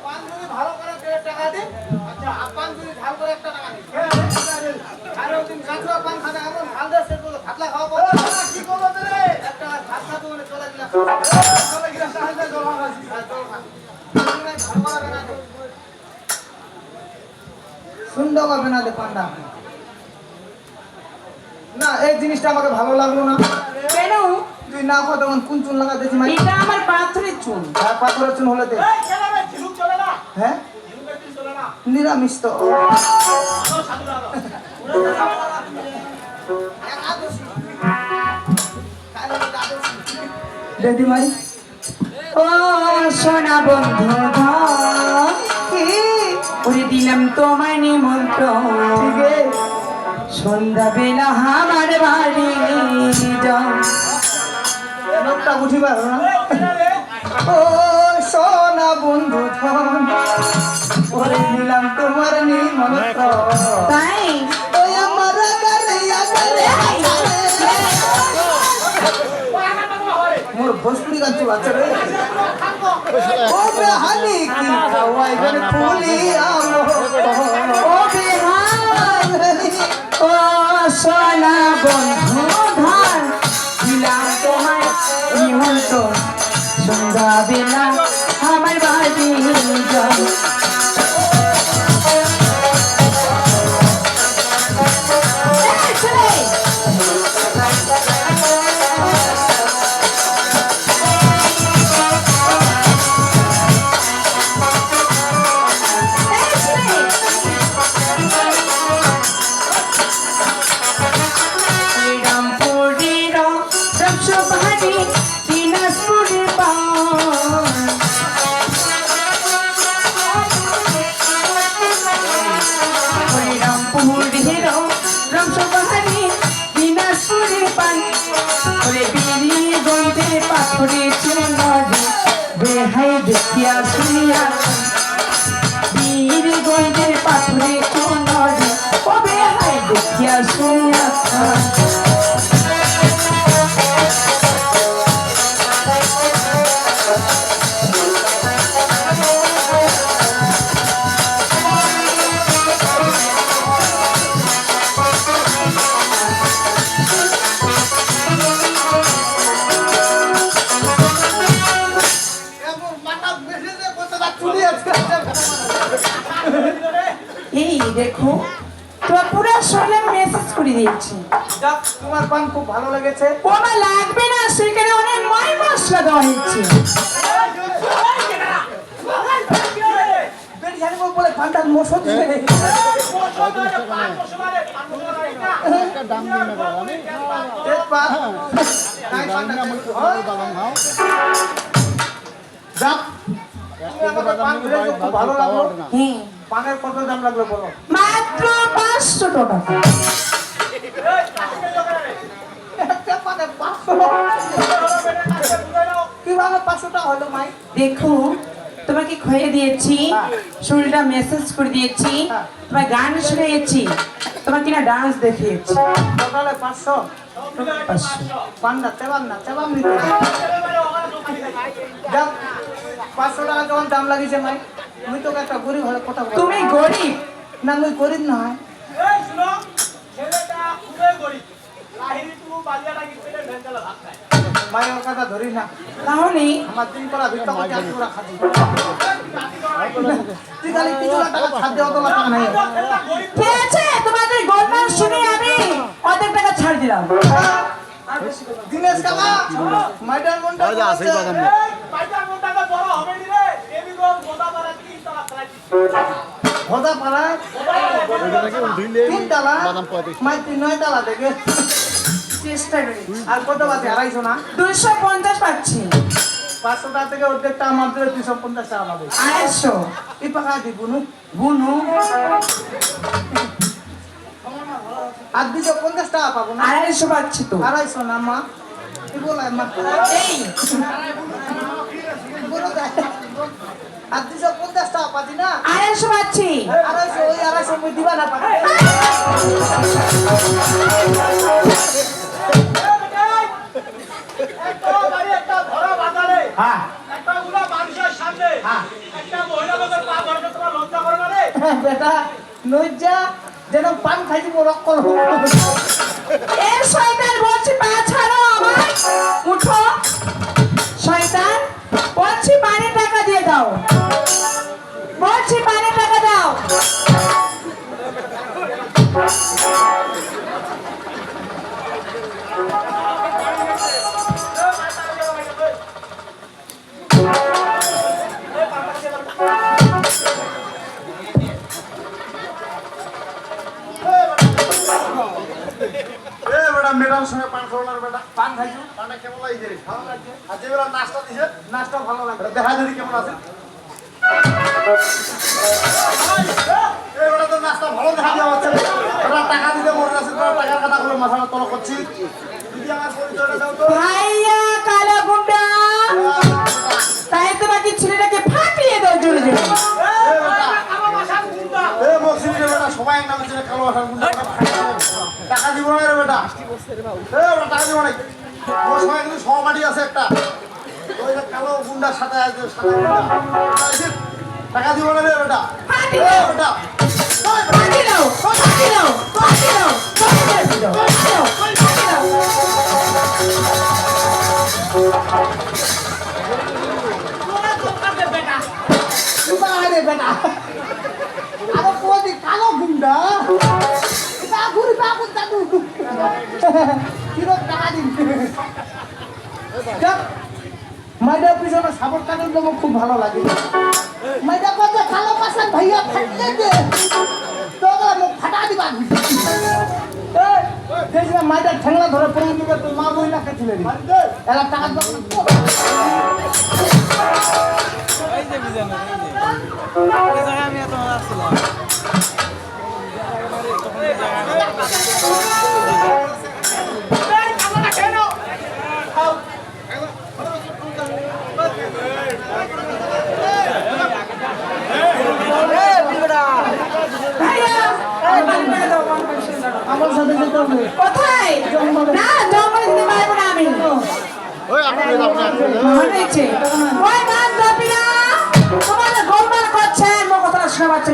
পান যদি ভালো করে 1.5 টাকা দে। আচ্ছা পান যদি ঝাল করে 1 টাকা দে। আরে ওদিন কাঁচা পান খানা এমন ঝাল দে সে বলে ভাতলা খাওয়া বল। কি করব রে? একটা ভাত খাতে বলে চলে গেলা। চলে গেলা তাহলে জল খাসি। ভালো করে না। সুন্দর হবে না দে পান্ডা। না এই জিনিসটা আমাকে ভালো লাগলো না। কেন? তুই না খাও তখন কোন চুন লাগা দিয়েছি মানে? এটা আমার পাথরের চুন। আর পাথরের চুন হলে দে। হ্যাঁ নিরামিষ তো। দিদিমাই ও সোনা বন্ধু ধন, ওরে দিলাম তোমায় নিমন্ত্রণ, ঠিক আছে সন্ধ্যাবেলা আমার বাড়ি যাও। লোকটা বুঝি পারো না। ও সোনা বন্ধু ধন, ওরে দিলাম তোমার নিমন্ত্রণ। তাই ওই আমার আগারে আগারে মোর ভোজপুরি গান চলে আছে রে। ও বেহালি কি খাওয়াই গনে ফুলি আমো। ও বেহালি, ও সোনা বন্ধু ধন, দিলাম তোমায় নিমন্ত্রণ, সন্ধ্যাবেলা আমার বাড়ি যাও। এই ছেলে, এই ছেলে, রামপুরের রসভারি, দিনাজপুরের পান, দেখিয়া শুনিয়া বীর গঞ্জের পাথরে চুনর কবে হাই দেখিয়া শুনিয়া এই দেখো তোমার পুরো শরীরে মেসেজ করে দিয়েছি যাক, তোমার পান খুব ভালো লেগেছে। ওমা লাগবে না সেখানে অনেক ময় মশলা দেওয়া হয়েছে বলে পানটার মশো দিবে। তেজপাত। তাই পানটা যাক, তুমি আমাকে পান দিলে খুব ভালো লাগলো। হ্যাঁ পানের কত দাম লাগলো বলো? মাত্র 500 টাকা একটা পানে 500। কিভাবে 500 টাকা হলো মাই? দেখো তোমাকে খয়ে দিয়েছি শরীরটা মেসেজ করে দিয়েছি তোমার গান শুনিয়েছি তোমাকে না ডান্স দেখিয়েছি টোটালে 500। পান্ডা চেবান না, চেবান নিতে। যাক, 500 টাকা যখন দাম লাগিয়েছে মাই, আমি তোকে একটা গরিব হলে কথা বল। তুমি গরিব না, আমি গরিব না হয়। মাই ওর কথা ধরি না, তাহলে আমার দিন করা ভিক্ষা করতে আর তোরা খাবি। তুই খালি কিছু টাকা ছাড় দেওয়া, তোমার টাকা নাই। ঠিক আছে তোমাদের গল্প শুনে আমি অর্ধেক টাকা ছাড় দিলাম দিনেশ কাকা, মাইটার মনটা ভোদা পাড়ায় 3 তালা, মাই 9 তালা দেখে। চেষ্টা করি আর কত বাজে? 250 না? 250 পাচ্ছি 500 টাকা থেকে অর্ধেকটা আমার দিলে 250 টাকা পাবে। 250 এই পাকা দিব নু বুনু আর 250 টাকা পাবো না? 250 পাচ্ছি তো 250 না মা, কি বলে মা? এই বলো দেখ, আর 250 টাকা পাচ্ছি না? 250 পাচ্ছি 250, ওই 250 মই দিবা না পাবে। হ্যাঁ বেটা, নইজা যেন পান খাই দিব রক্কল। এর শয়তান বলছি পা ছাড়ো আমার উঠো শয়তান বলছি পানি টাকা দিয়ে দাও বলছি পানি টাকা দাও মেডাম সঙ্গে পান খাওয়ানোর বেটা পান খাইছো? পানটা কেমন লাগছে রে? ভালো লাগছে। আর যে বেলা নাস্তা দিছে নাচটা ভালো লাগে। এটা দেখা যদি কেমন আছে। এই বেটা তো নাস্তা ভালো দেখা যাচ্ছে। ওরা টাকা দিতে মনে আছে, তোরা টাকার কথা গুলো মাথাটা তল করছি। যদি আমার পরিচয়টা দাও তো। ভাইয়া কালা গুন্ডা তাই তোমাকে ছেলেটাকে ফাটিয়ে দাও জোরে জোরে এই মকসিদ রে বেটা, সবাই এক নামে ছেলে কালো আসার গুন্ডা টাকা দিব না রে বেটা। এই বেটা টাকা দিব না। ওর সবাই কিন্তু সহপাঠী আছে একটা, ওই যে কালো গুন্ডার সাথে আছে, সাদা গুন্ডা। টাকা দিব না রে বেটা। ফাটি এই দাও বেটা ফাটি দাও ফাটি দাও ফাটি দাও ফাটি দাও ফাটি দাও আরে বেটা, আরে কোদি কালো গুন্ডা বাগুরি বাগুর দাদু কিরো টাকা দিন। মাইডার পিছনে সাপোর্ট কাটার জন্য খুব ভালো লাগে। মাইডা কত কালো পাশার ভাইয়া ফাটলে দে তোরা মুখ ফাটা দিবা। দেখছিলাম মাইডার ঠেংলা ধরে পড়ে দিবে, তোর মা বই না খেয়েছিল এরা টাকা আমি এত আসছিলাম হবে। কোথায় না জঙ্গলে দিতে পারবো না আমি ওই আপনি হয়েছে ওই গান দাবিরা তোমাদের গোলমাল করছে আমার কথাটা শোনা পাচ্ছে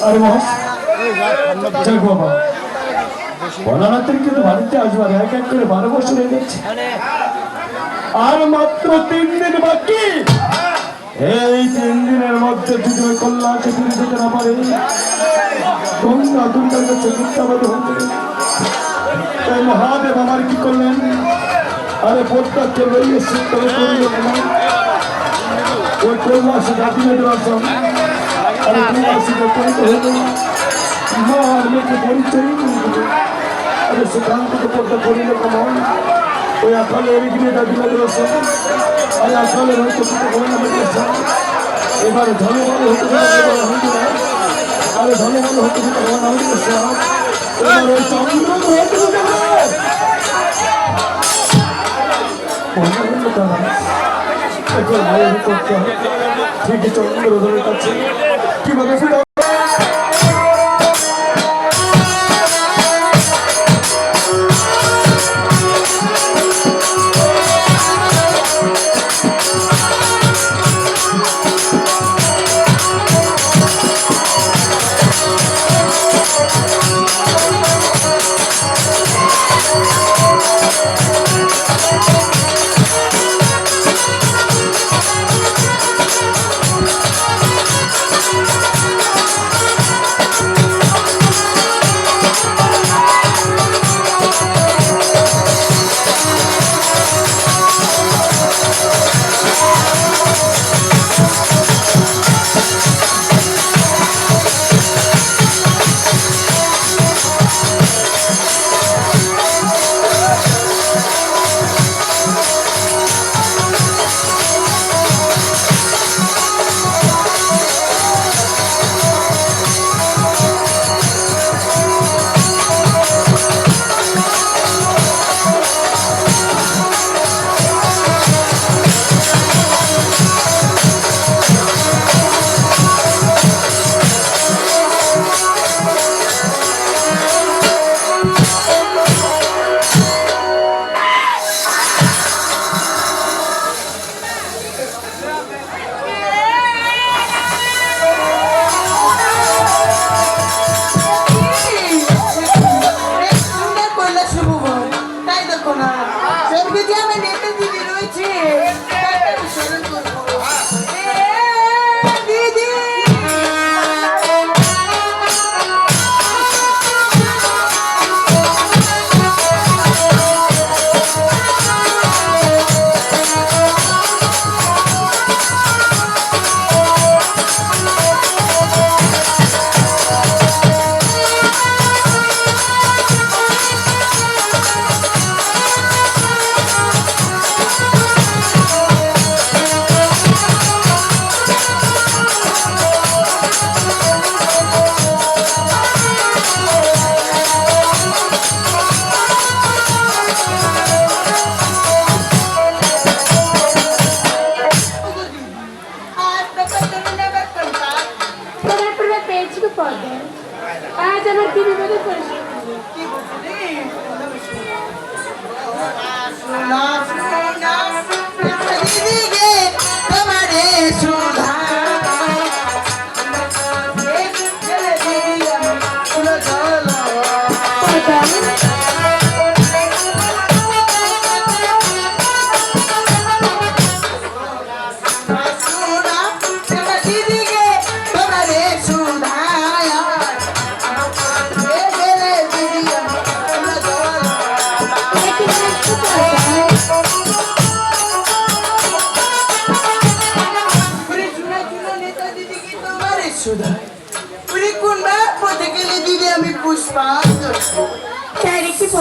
আরে মহাস যাক বাবা ভোলানাথের কিন্তু বাড়িতে আসবার এক এক করে 12 বছর হয়ে যাচ্ছে আর মাত্র 3 দিন বাকি এই 3 দিনের মধ্যে যদি ওই কল্যাণকে ফিরে যেতে না পারে গঙ্গা দুর্গার কাছে মিথ্যাবাদী হতে তাই মহাদেব আমার কি করলেন আরে প্রত্যেককে লইয়ে সিদ্ধ করিল ওই কৈলাসে জাতি নির্বাচন আরে কৈলাসিকে পরিত হইল মহান লোকে পরিচয় করিল আরে সেখান থেকে পদ্মা করিল কমল ওই আকালে এগিয়ে জাতি নির্বাচন আরে আকালে হয়তো কিছু হইল এবারে ধনবল হতে আরে ধনবল হতে ভগবান আমাদের এবার ওই চন্দ্র হতে ঠিকই চন্দ্রধরের কাছে কিভাবে ফিরে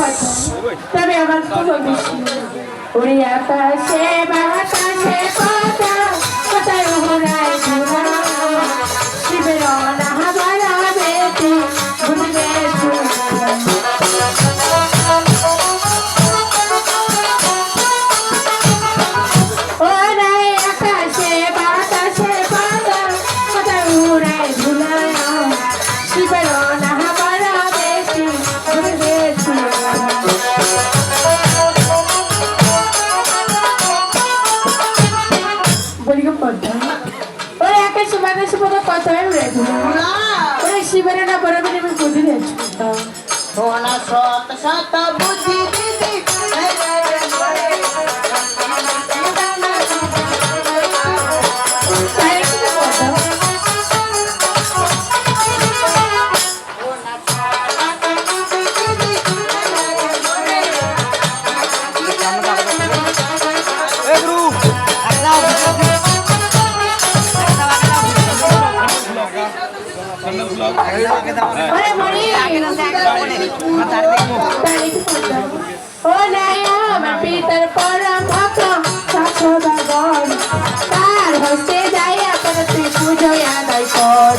কথা তবে আমার কোনো বেশি ওরে আকাশে বাতাসে কথা কোথায় ওরাই ঘুরা শিবের অনাহাবারা বেটি ঘুরবে ওরাই আকাশে বাতাসে কথা কোথায় ওরাই ঘুরা শিবের অনাহাবারা বেটি ঘুরবে বলি গো পদ্মা ওরে আকাশে বাতাসে কথা কথায় উড়ে ঘুরা ওরে শিবের না বরাবর আমি বুদ্ধি দিয়েছি সোনা সত সত বুদ্ধি দিদি তাই কি পদ্মা ওরে মরি ও নাই আমার পিতার পরম ভক্ত সদাগর তার হস্তে যাইয়া করে তুই পুজোয় আদায় কর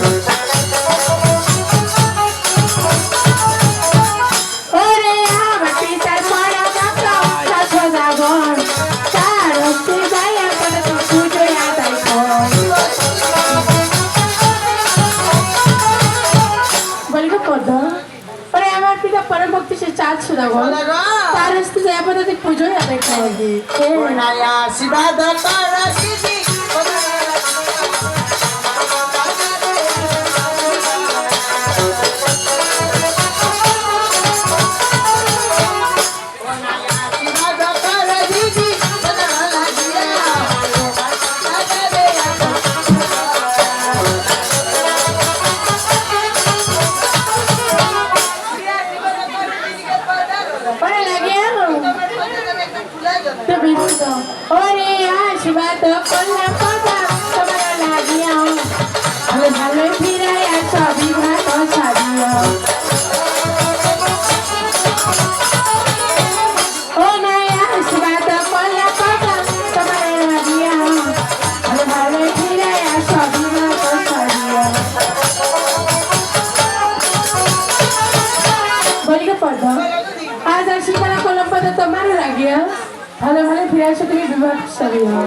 ওরে আমার পিতার পরম ভক্ত সদাগর তার হস্তে যাইয়া করে তুই পুজোয় আদায় কর বলি গো পদ্মা ওরে আমার পিতা পরম ভক্তি সে চাঁদ সুদাগর তার হস্তে যাইয়া করে তুই পুজোয় আদায় করবি আশীর্বাদ কর দিদি আশীর্বাদ কর দিদি ওরে লাগিয়া তো বিরুদ্ধ ওরে আশীর্বাদ করলাম কথা তোমার লাগিয়া ভালো ভালো ফিরাই আর সবই ভালো সাজিয়া ও নাই আশীর্বাদ করলাম কথা তোমার লাগিয়া ভালো ভালো ফিরাই আর সবই ভালো সাজিয়া বলি গো পদ্মা আজ আর শিকারা করলাম পদ্মা তোমারও লাগিয়া ভালো ভালো ফিরে আসো তুমি বিবাহ সারি হও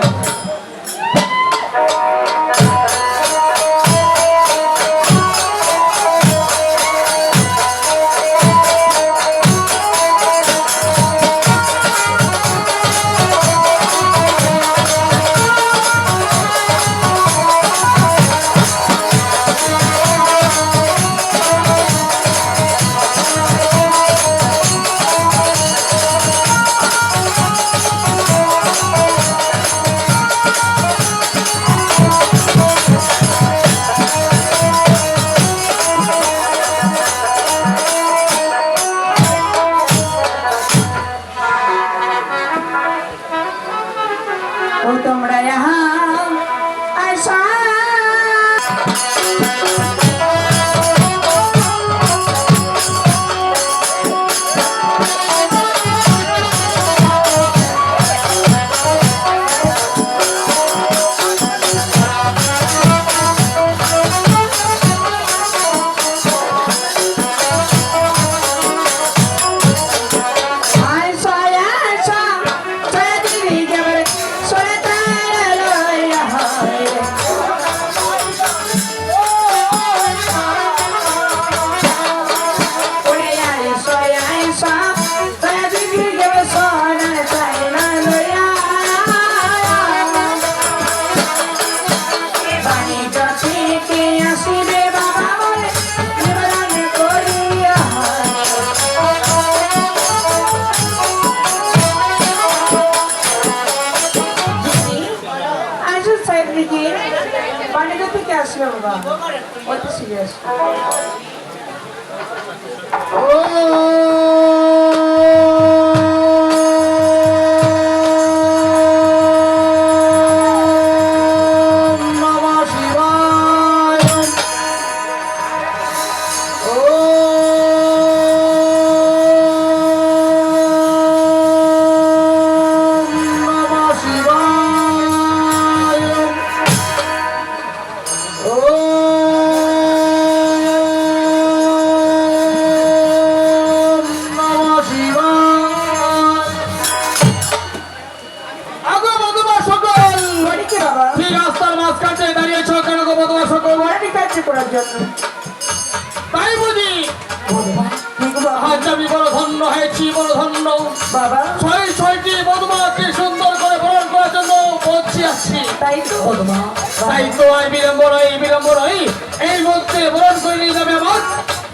ও তোমরা यहाँ आशा বাণিজ্য থেকে আসবে বাবা অত সিরিয়াস মাঝখানটায় দাঁড়িয়েছো কেন গো বদমা সকল? মরানি কার্য করার জন্য। তাই বুঝি? বদমা, কি গো বাবা? আজ আমি বড় ধন্য হয়েছি, বড় ধন্য। বাবা, ছয়টি বদমাকে সুন্দর করে বরণ করার জন্য পৌঁছে আসছি। তাই তো বদমা। তাই তো আর বিলম্ব নয়, এই মধ্যে বরণ করে নিয়ে যাবে আমার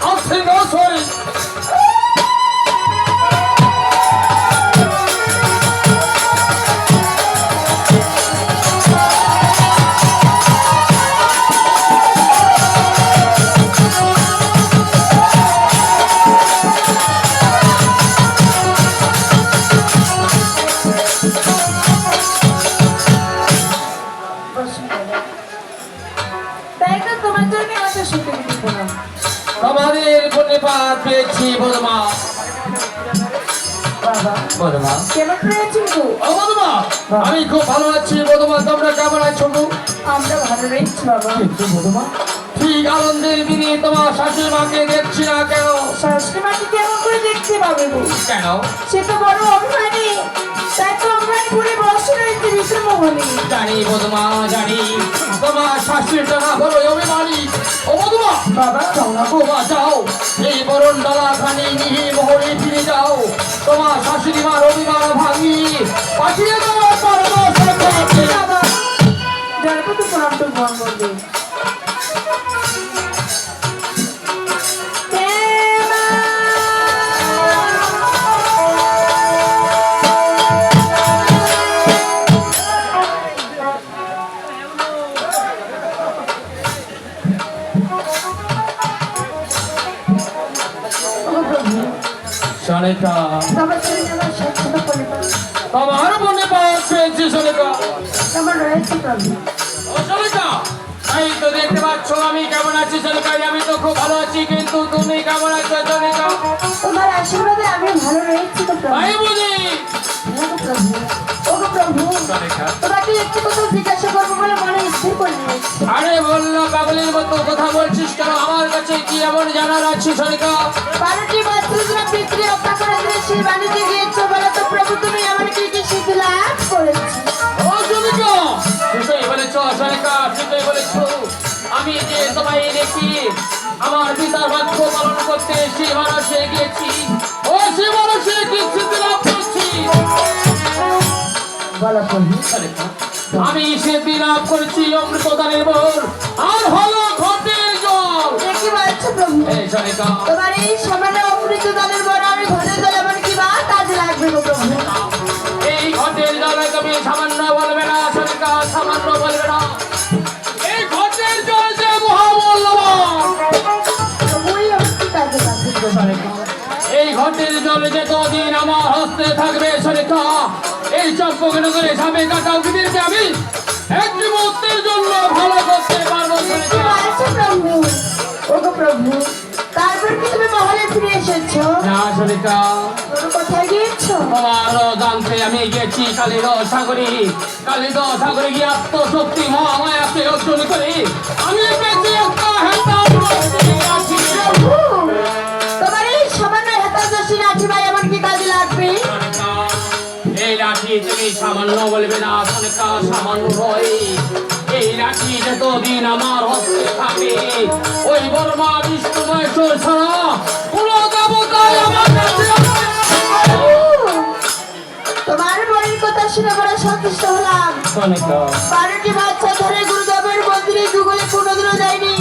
অর্থের অসই। তাই তো তোমার জন্য আমাদের শুতে দিব না। আমাদের ধন্যবাদ পেয়েছি বদমা। বাবা, বদমা, কেমন রয়েছে গো? ও বদমা, আমি খুব ভালো আছি বদমা। তোমরা কেমন আছো গো? আমরা ভালো রয়েছি বাবা। কিন্তু বদমা, ঠিক আনন্দের দিনে তোমার শাশুড়ি মাকে দেখছি না কেন? শাশুড়ি মাকে কেমন করে দেখতে পাবে গো? কেন? সে তো বড় অভিমানী, তাই তো অভিমান করে বসে রয়েছে বিষ্ণুমোহনী। জানি বদমা, জানি তোমার শাশুড়িটা না বলো অভিমানী। ও বদমা, বাবা, যাও না গো মা, যাও এই বরণ ডালা খানি নিয়ে মহলে ফিরে যাও। তোমার শাশুড়ি মার অভিমান ভাঙি পাঠিয়ে দাও পরমশাকে। বাবা, গণপতি প্রণামটা গ্রহণ করবে। সনেকা, বাবা, তুমি আমার স্বচ্ছতা পরিবার তোমার মনে পাওয়া পেয়েছি সনেকা। আমার রয়েছে প্রভু। ও সনেকা, এই তো দেখতে পাচ্ছ আমি কেমন আছি সনেকা। আমি তো খুব ভালো আছি, কিন্তু তুমি কেমন আছো সনেকা? তোমার আশীর্বাদে আমি ভালো রয়েছি তো প্রভু। তাই বুঝি? ওগো প্রভু, ওগো প্রভু, সনেকা, তোমাকে একটু কথা জিজ্ঞাসা করবো বলে মনে স্থির করে নিয়েছি। আরে বললো পাগলের মতো কথা বলছিস কেন? আমার কাছে কি এমন জানার আছে সনেকা? 12টি বছর ধরে পিতৃ হত্যা করে দিয়ে সেই বাণিজ্যে গিয়েছো বলে তো প্রভু তুমি আমার কি কি সিদ্ধি লাভ করেছি। ও সনেকা, ঠিকই বলেছো সনেকা, ঠিকই বলেছো। আমি যে তোমায় দেখি আমার পিতার বাক্য পালন করতে সেই মানুষে গিয়েছি, ও সেই মানুষে কি সিদ্ধি লাভ করছি। বলো প্রভু। আমি সিদ্ধি লাভ করেছি অমৃতদানের বর আর হলো ঘটের জল। কি বলছো প্রভু? এই সনেকা, তোমার এই সামান্য অমৃত দানের বড় আমি ঘরে জল এমন কি বা কাজে লাগবে গো প্রভু? এই ঘটের জলে তুমি সামান্য বলবে না সনেকা, সামান্য বলবে না। এই ঘটের জল যে মহামূল্যবান। প্রভুই আমার কি কাজে লাগবে গো? এই ঘটের জল যতদিন আমার হস্তে থাকবে সনেকা, এই চম্পকনগরে সামনে কাটা উকিদেরকে আমি একটি মুহূর্তের জন্য ভালো করতে পারবো কি সনেকা। বলছো প্রভু? ওগো প্রভু, তারপর কি তুমি মহলে ফিরে এসেছো? না সনেকা, তুমি কোথায় গিয়েছো? আমার জানতে আমি গেছি কালীর সাগরে গিয়ে আত্মশক্তি মহামায়াকে অর্জন করে আমি পেয়েছি একটা হেতাল রশ্মি আছি। প্রভু, তোমার এই সামান্য হেতাদশী লাঠি ভাই আমার কি কাজে লাগবে? সনেকা, এই লাঠি তুমি সামান্য বলবে না সনেকা, সামান্য নয়। এই লাঠি যতদিন আমার হস্তে থাকে ওই বর্মা বিষ্ণু মহেশ্বর ছাড়া কোনো দেবতাই আমার কাছে আসবে না। তোমার বড়ির কথা শুনে বড় সন্তুষ্ট হলাম। সনেকা, 12টি বাচ্চা ধরে গুরুদেবের মন্দিরে যুগলে কোনোদিনও যায়নি।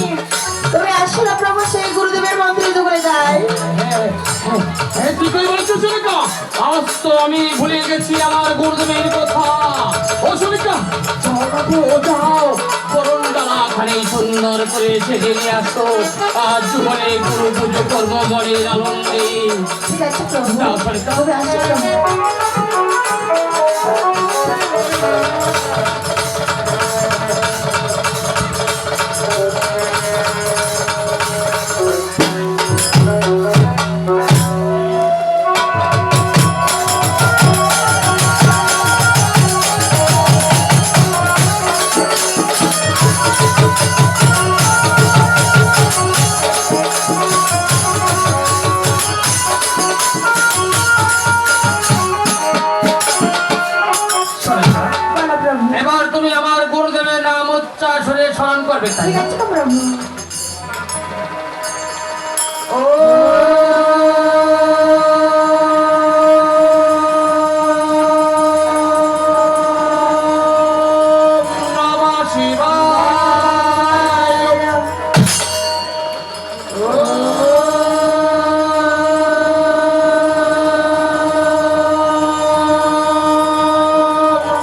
তুমি আসো না প্রভু, সেই গুরুদেবের মন্দিরে যুগলে যায়। ঠিকই বলেছো সনিকা, আজ তো আমি ভুলে গেছি আমার গুরুদেবের কথা। ও সনিকা, যাও বাবু, যাও করুন ডালা খানি সুন্দর করে সেজে নিয়ে আসো। আজ জীবনে গুরু পুজো করবো মনের আনন্দে। ঠিক আছে প্রভু, যাও সনিকা। তবে আসো প্রভু। আসরে স্মরণ করবে তাই ঠিক আছে গো প্রভু। নমঃ শিবায়।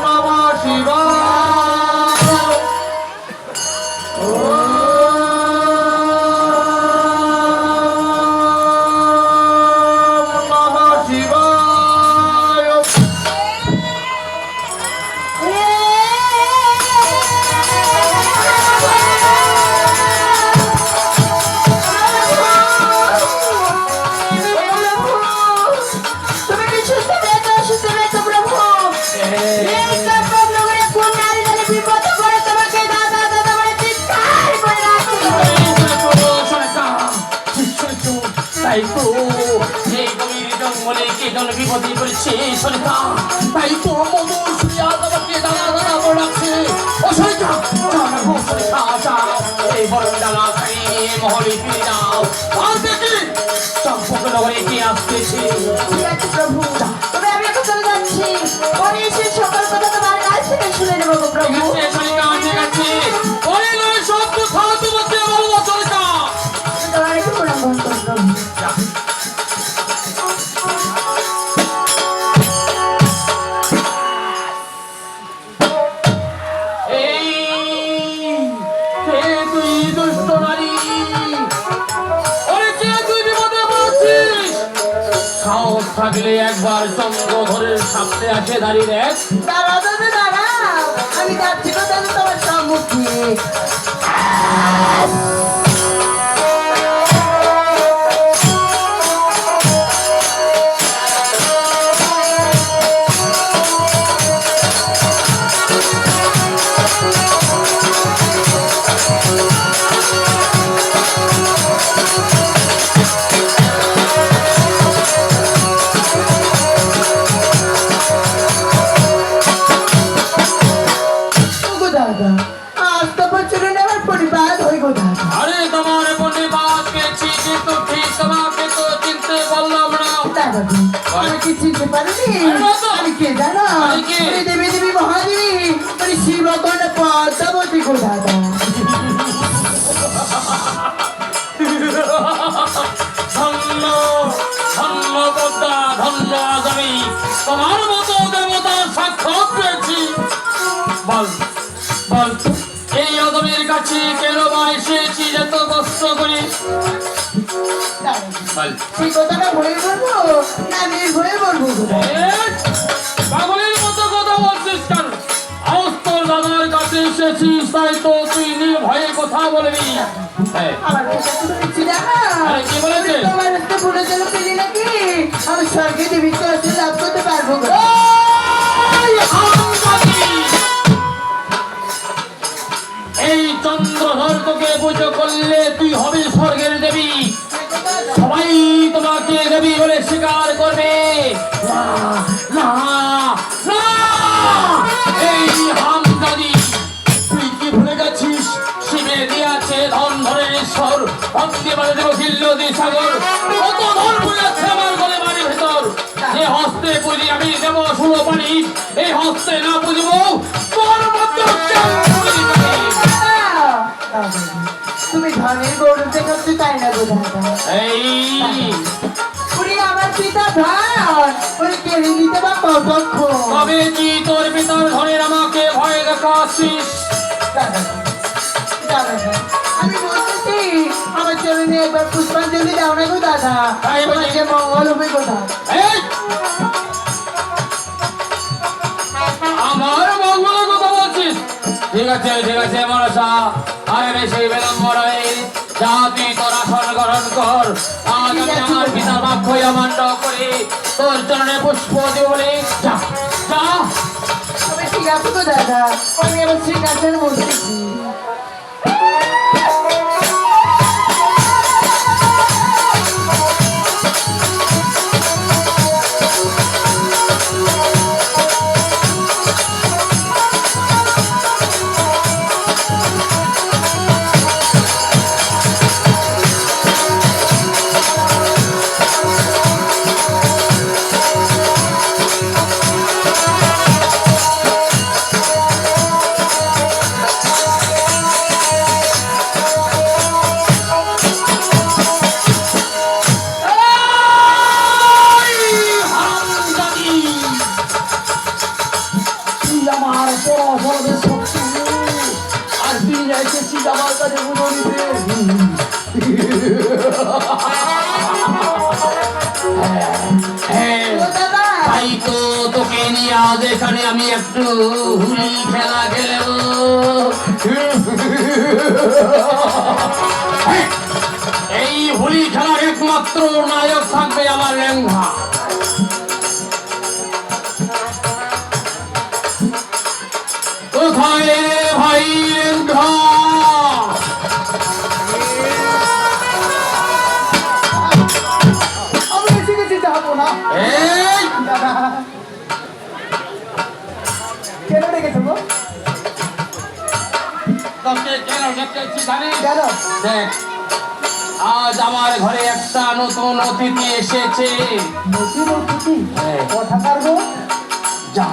নমঃ শিবায়। নমঃ শিবায়। তুমি কি শুনতে পেয়েছো? শুনতে পেয়েছো প্রভু? এই সর্বপ্রভু কোন নারী জানি বিপদে পড়ে তোমাকে দাদা দাদা বলে চিৎকার করে ডাকছে। তাই তো এই গভীর জঙ্গলে কে জন বিপদে পড়েছে সরিতা, তাই তো মধুর শুনিয়া তোমাকে দাদা দাদা বলে ডাকছে। ও সরিতা, যাও না গো সরিতা, যাও এই বরং ডালা খাই মহলে ফিরে যাও। আর দেখি চম্পক নগরে কে আসতেছে। ঠিক আছে প্রভু, তবে আমি এখন চলে যাচ্ছি। পরে এসে সকল কথা তোমার কাছ থেকে শুনে নেবো গো ঠিক প্রভু। আছে সরিতা, ঠিক আছে। পরে নয় সব কথা তোমাকে বলবো সরিতা। তোমার একটু প্রণাম করো প্রভু। এই কে তুই দুষ্ট নারী? ওরে কে তুই বিপদে পড়ছিস? সাহস থাকলে একবার চন্দ্রধরের সামনে আসে দাঁড়িয়ে দেখ। দাঁড়াও দাদা দাঁড়াও, আমি যাচ্ছি গো দাদা তোমার সম্মুখে। গো দাদা, আজ তো প্রচুর আমার পরিবার হই গো দাদা। আরে তোমার মনে বাদ পেয়েছি, কিন্তু ঠিক তোমাকে তো চিনতে পারলাম না। দাদা গো, আমি কি চিনতে পারিনি? আরে বাবা! আমি কে জানো? আমি কে? আমি দেবী দেবী মহাদেবী, আমি শিবকন্যা পদ্মাবতী গো দাদা। ধন্য ধন্য পদ্মা, ধন্য আগামী, তোমার মতো দেবতার সাক্ষাৎ পেয়েছি। বল বল, এই আদমের কাছে কেন বা এসেছি এত কষ্ট করে? দাদা গো, বল। সেই কথাটা ভয়ে বলবো না নির্ভয়ে বলবো গো দাদা? এই, পাগলের মতো কথা বলছিস কেন? আজ তোর দাদার কাছে এসেছিস, তাই তো তুই নির্ভয়ে কথা বলবি। হ্যাঁ, আমার কথা তো তুমি চিনা না? আরে কি বলেছে? তুমি তোমার রাস্তা ভুলে গেল পেলি নাকি? আমি স্বর্গে দেবীকে আসলে লাভ করতে পারবো গো। এই হারামজাদি! এই চন্দ্রধর তোকে পুজো করলে তুই হবি স্বর্গের দেবী। সবাই তোমাকে দেবী বলে স্বীকার করবে। না না না, এই হারামজাদি, তুই কি ভুলে গেছিস শিবে দিয়াছে ধন ধরে ঈশ্বর, ভক্তি বলে দেব কিল্লতি সাগর, কত ধন বুঝাচ্ছে আমার গলে বাড়ির ভেতর। যে হস্তে পুজি আমি দেব ষোলো পানি, এই হস্তে না পুজিব তোর মধ্যে তুমি ধনের গৌরব দেখাচ্ছ তাই না গো দাদা? এই উনি আমার পিতা ধন, উনি কেড়ে নিতে বা কতক্ষণ? তবে কি তোর পিতার ধনের আমাকে ভয় দেখাচ্ছিস? দাদা, দাদা, আমি বলতেছি আমার চরণে একবার পুষ্পাঞ্জলি দাও না গো দাদা, তাই বলি। তোমাকে মঙ্গল হবে গো দাদা। এই, আমার মঙ্গলের কথা বলছিস? ঠিক আছে মনসা, আরে বেশি বিলম্ব নয়, যা তুই তোর আসন গ্রহণ কর। আজ আমি আমার পিতার বাক্য অমান্য করে তোর চরণে পুষ্প দিব বলে যা যা। তবে ঠিক আছে গো দাদা, আমি আমার শ্রীকান্তের বসেছি। আমার পরবের শত্রু আর দিন এসেছি আমার কাছে বুঝো নিতে ও দাদা তাই তো তোকে নিয়ে আজ এখানে আমি একটু হুলি খেলা খেলব এই হুলি খেলার একমাত্র নায়ক থাকবে আমার লেঙ্গা কোথায় রে ভাই লেঙ্গা আমি এসে গেছি যাবো না এই দাদা কেন ডেকেছো গো তোকে কেন ডেকেছি জানিস কেন দেখ আজ আমার ঘরে একটা নতুন অতিথি এসেছে নতুন অতিথি হ্যাঁ। কথা পারবো যা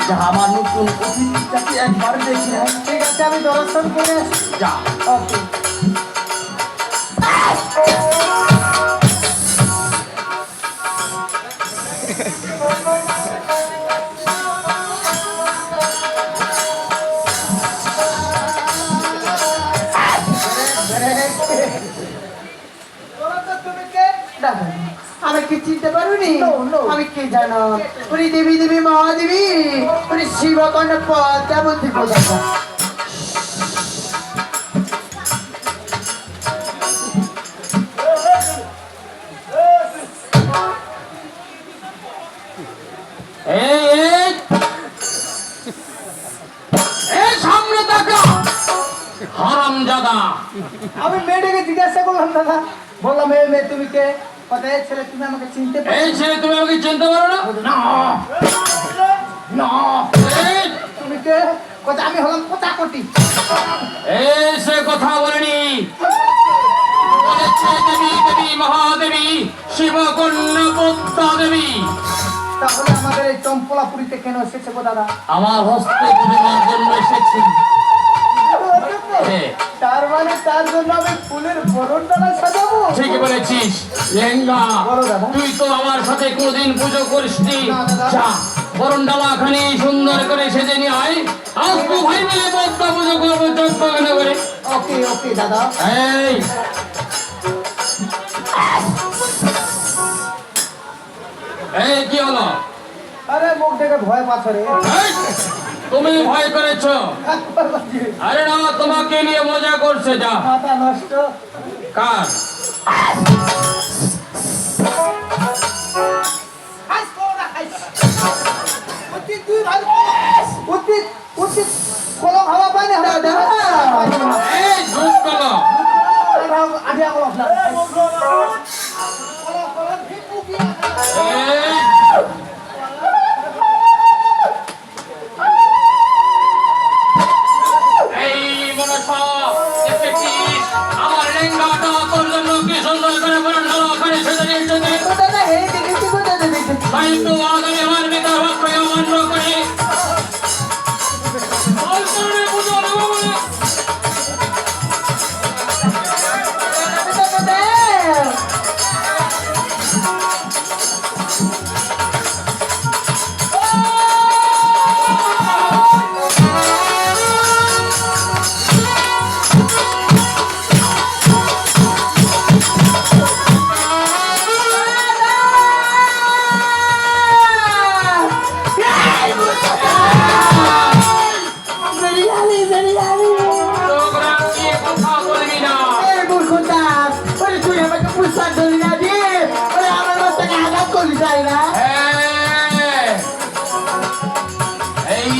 যা আমার নতুন অতিথিটাকে একবার দেখি আয়। ঠিক আছে আমি দর্শন করে আসি যা ওকে দাদা আমি কি চিনতে পারুনি No, no. আমি কি জানো ওরে দেবী দেবী মহাদেবী ওরে শিবকণ্ঠ পদ্মাবতী কোথায় এই এই এই সামনে তাকা হারামজাদা আমি মেয়েটাকে জিজ্ঞাসা করলাম দাদা বললাম মেয়ে মেয়ে তুমি কে কোথায় ছেলে তুমি আমাকে চিনতে পারো এই ছেলে তুমি আমাকে চিনতে পারো না না না এই, তুমি কে কথা আমি হলাম কোটি এই সে কথা বলেনি বলেছে দেবী দেবী মহাদেবী শিবকন্যা পদ্মা দেবী তাহলে আমাদের এই চম্পলাপুরিতে কেন এসেছে গো দাদা আমার হস্তে পূজার জন্য এসেছি হ্যাঁ, তার মানে তার জন্য আমি ফুলের বরণ ডালা সাজাবো ঠিক বলেছিস লেঙ্গা বলো দাদা। তুই তো আমার সাথে কোনোদিন পুজো করিসনি না দাদা। যা বরণ ডালা খানি সুন্দর করে সেজে নিয়ে আয় আজ তো ভাই মিলে পদ্মা পুজো করবো যজ্ঞ কেন করে ওকে ওকে দাদা এই এই কি হলো আরে মুখ দেখে ভয় পাচ্ছে রে এই, তুমি ভয় করেছো আরে না তোমাকে নিয়ে মজা করছে যা মাথা নষ্ট কার উচিত উচিত কোনো হাওয়া পায় না দাদা এই ধূপ করো আগে আমার আপনার এই এই মনসা দেখেছিস আমার লেঙ্গাটা তোর জন্য কি সুন্দর করে বরণ ওখানে সেজে নিয়েছে দাদা হে দেখেছি গো দাদা দেখেছি তাই তো আগামী আমার নেতা বাক্য অমান্য করে অল্পরে পুজো নেব বলে চোখ রাখিয়ে কথা বলবি না এই মূর্খতা ওরে তুই আমাকে পুস্তক ধরি না দিয়ে ওরে আমার মাথাকে আঘাত করলি তাই না হ্যাঁ। এই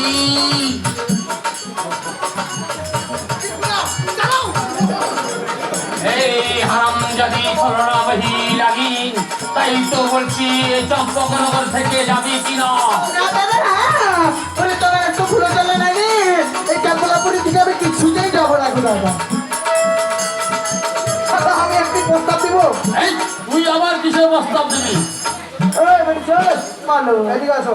এই হারামজাদি করোনাবাহী লাগি তাই তো বলছি এই চম্পকনগর থেকে যাবি কিনা না দাদা না ওরে তোমার একটু ভুলে চলে না রে এই চাপলাপুরি থেকে আমি কিছুতেই যাবো না গো দাদা দাদা আমি একটি প্রস্তাব দিব এই তুই আবার কিসের প্রস্তাব দিবি এই বেরিয়েছ মালো এদিকে আসো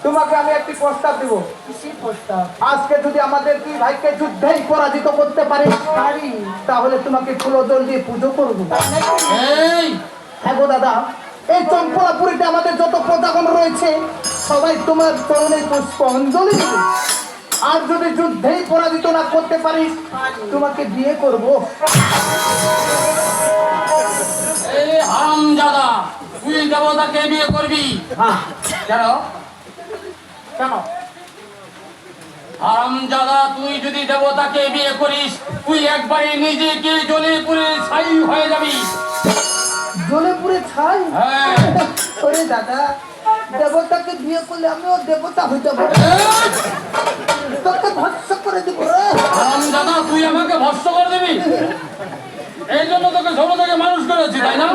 তোমাকে আমি একটি প্রস্তাব দিব কিসের প্রস্তাব আজকে যদি আমাদের দুই ভাইকে যুদ্ধেই পরাজিত করতে পারি তাহলে তোমাকে ফুল জল দিয়ে পুজো করবো এই হ্যাঁ গো দাদা এই চম্পলাপুরীতে আমাদের যত প্রজাগণ রয়েছে সবাই তোমার চরণে পুষ্প অঞ্জলি দেবে। আর যদি যুদ্ধেই পরাজিত না করতে পারিস তোমাকে বিয়ে করব। এই হারামজাদা, তুই দেবতাকে বিয়ে করবি? হ্যাঁ কেন? কেন? হারামজাদা, তুই যদি দেবতাকে বিয়ে করিস, তুই একবারে নিজেকে জ্বলে পুড়ে ছাই হয়ে যাবি। জ্বলে পুড়ে ছাই? হ্যাঁ। ওরে দাদা, দেবতাকে বিয়ে করলে আমিও দেবতা হয়ে যাবো, তোকে ভস্ম করে দিব রে। হারামজাদা, তুই আমাকে ভস্ম করে দিবি? এই জন্য তোকে ছোট থেকে মানুষ করেছি, তাই না?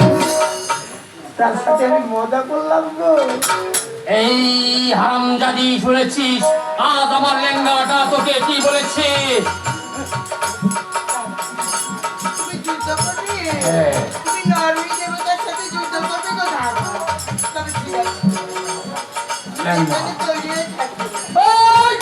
তার সাথে আমি মজা করলাম গো। এই হারামজাদি, শুনেছিস আজ আমার লেঙ্গাটা তোকে কি বলেছে? তুমি যুদ্ধ করবে? হ্যাঁ। তুমি নরওয়ে দেবতার সাথে যুদ্ধ করবে গো দাদা? তবে ঠিক আছে, লেঙ্গা। আমি তৈরি হয়ে থাকি। এই,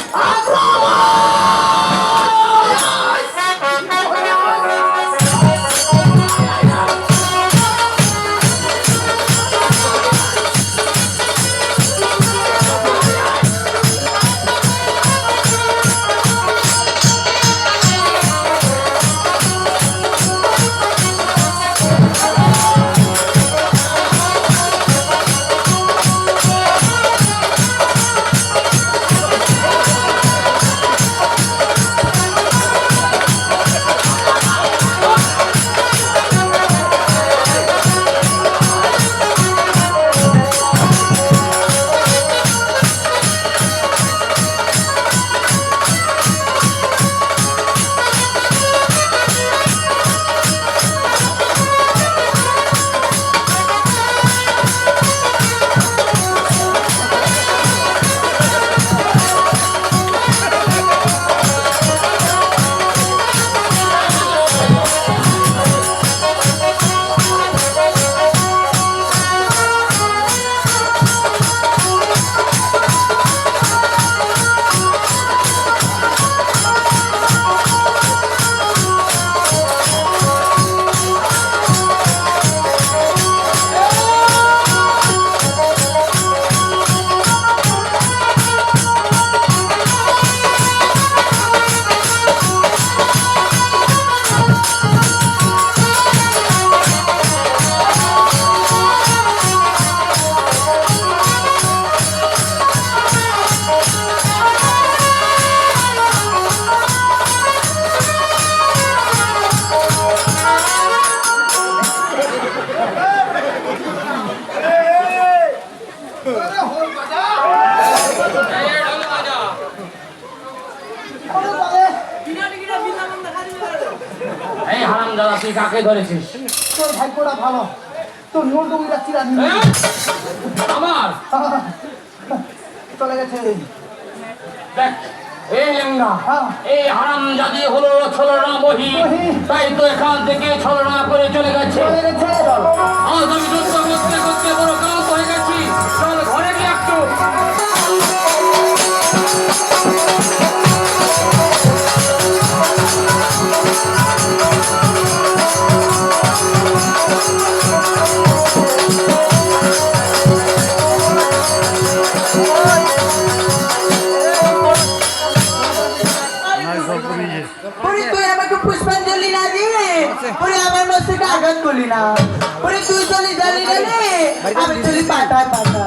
এই হারামজাদা, তুই কাকে ধরেছিস? তোর ভাগ্যটা ভালো, তোর নোটগুলা চিরা এই, আমার চলে গেছে। দেখ, এই লেঙ্গা, হ্যাঁ। এই হারামজাদি হলো ছলনা মহি, মহি। তাই তো এখান থেকে ছলনা করে চলে গেছে। চলে গেছে। আজ আমি যুদ্ধ করতে করতে বড় ক্লান্ত হয়ে গেছি, চল ঘরে গিয়ে একটু। পরে তুই আমাকে পুষ্পাঞ্জলি না দিয়ে পরে আমার মস্তকে আঘাত করলি না, পরে তুই চলে যালি না রে, আমি চলি পাতা পাতা।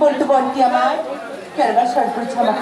বলতো বলটি আমার কেরবার সর করেছে আমাকে।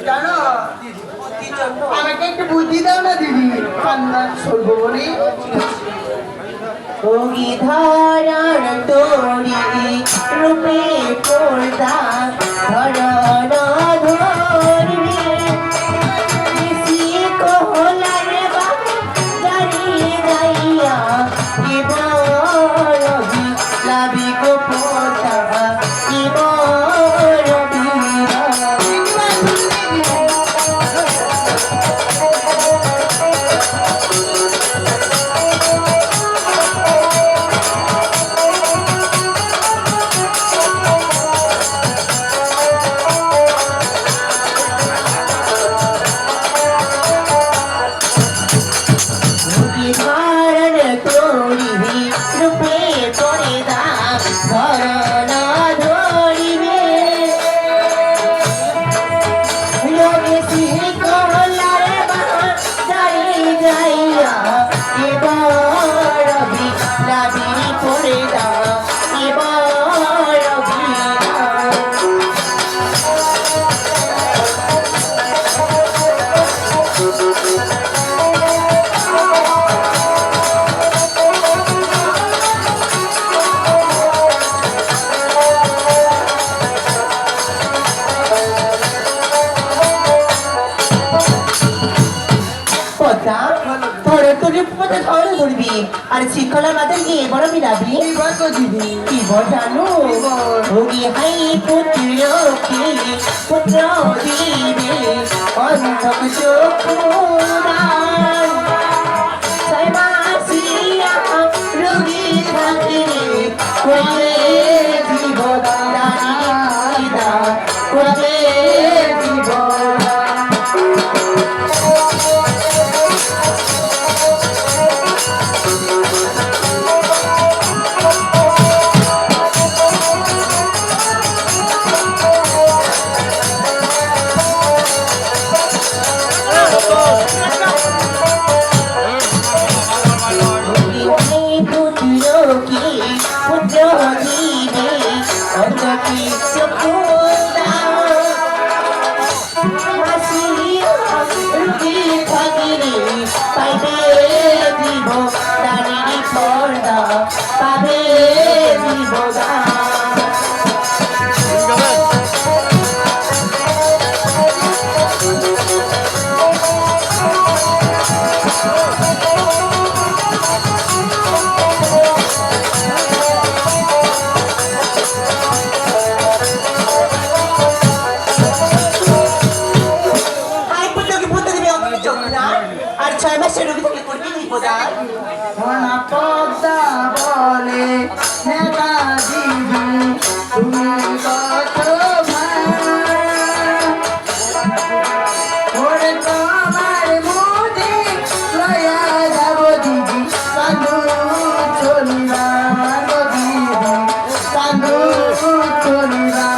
জানো আমাকে একটু বুদ্ধি দাও না দিদি কান্না সরবো বলি ওগি ধারার তোরি রূপে পর্দা ধরণ ধরবি বেশি কহলার বাজারে যাইয়া এবারবি লাবি গো পর্দা এবারবি ধারণ তোরি রূপে করে দা ধরণ ধরিবে লোকে শিকলার বাজারে যাইয়া এবারবি লাবি করে দা এবারবি পদ্মা ধরে তোর পথে ধরে বলবি আর শিক্ষলা মাদের গিয়ে বড় মিলাবি এবার তো দিদি কি বল জানো ভোগী হাই পুত্রকে পুত্র দিবে অন্ধক চোখুরান সাইমাসিয়া রোগী থাকিরে কোয়ে জীবদানি দা কোয়ে জীবদানি পাবে জীবদান আর 6 মাসের রোগী থেকে করবি জীবদান মনা পদ্মা বলে নেতা দিদি তুমি কত ওরে তোমার মুদে লয়া যাব দিদি কান্দু চলিবা গো দিদি কান্দু চলিবা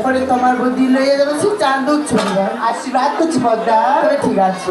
পরে তোমার বুদ্ধি লইয়ে যাবে সে চাঁদুক ছড়িয়া আশীর্বাদ করছি পদ্মা তবে ঠিক আছে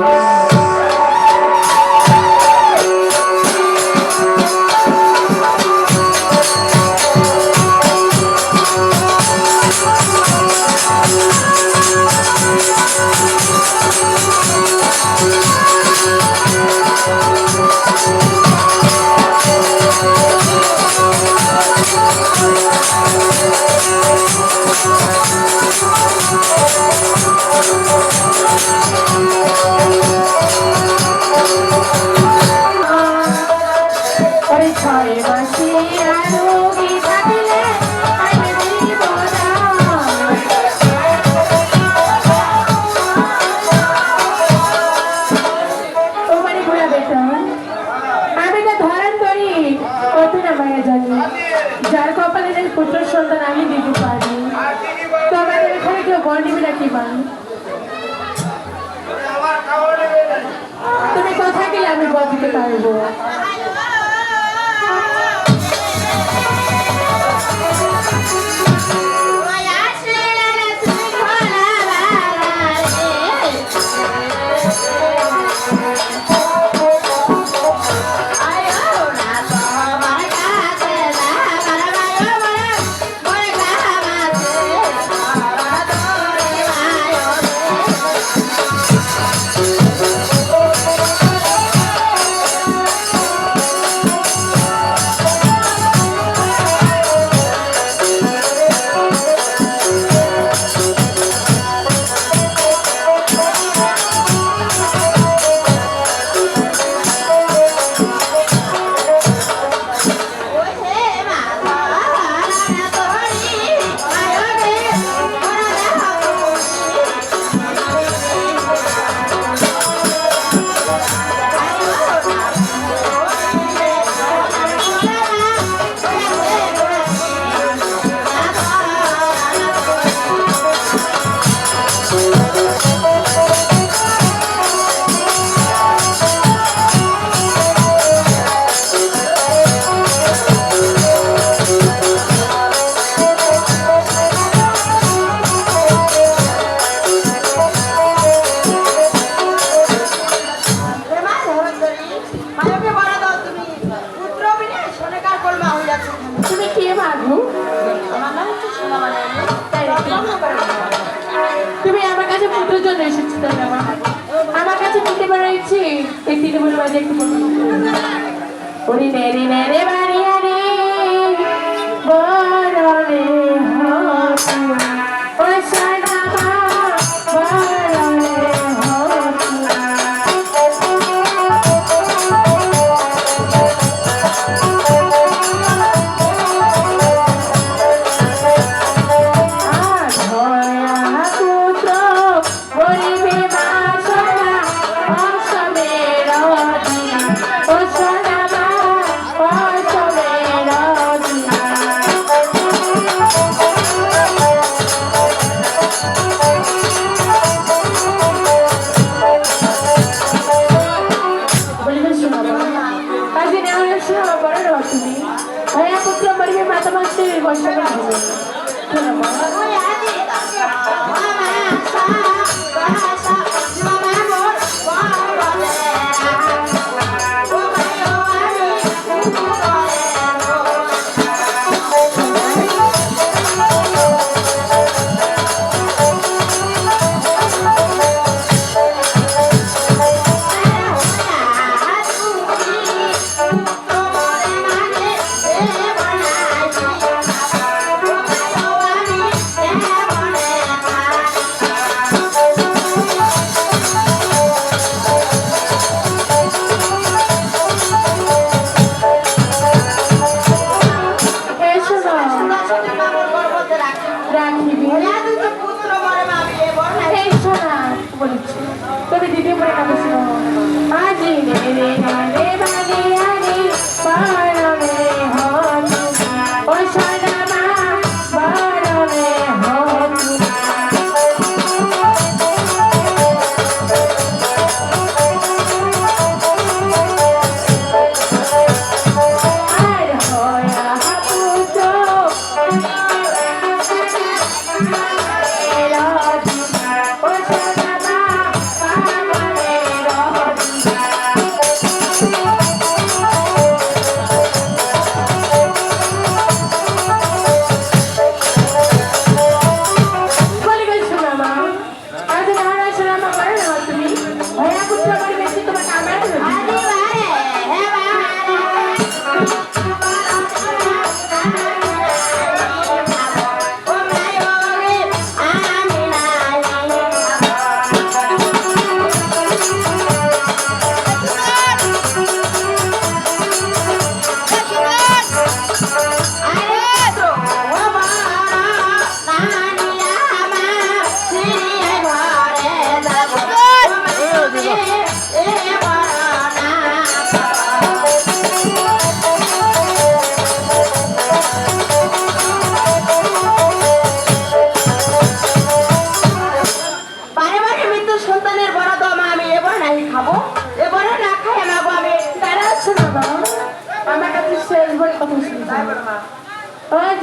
Thank you. কপালের এই পুত্র সন্তান আমি দিতে পারি। তো আমাদের এখানে কেউ বর নিবে না কি বল? তুমি কোথায় গেলে আমি বর দিতে পারবো? তুমি কে মাগু? তুমি আমার কাছে পুত্রের জন্য এসেছো তাই না? আমার কাছে নিতে পারছি এই তৃণমূল বাজে একটু ওরে নেড়ে নেড়ে বাড়িয়া রে বরণে হতি ওরে সাদামা বরণে হতি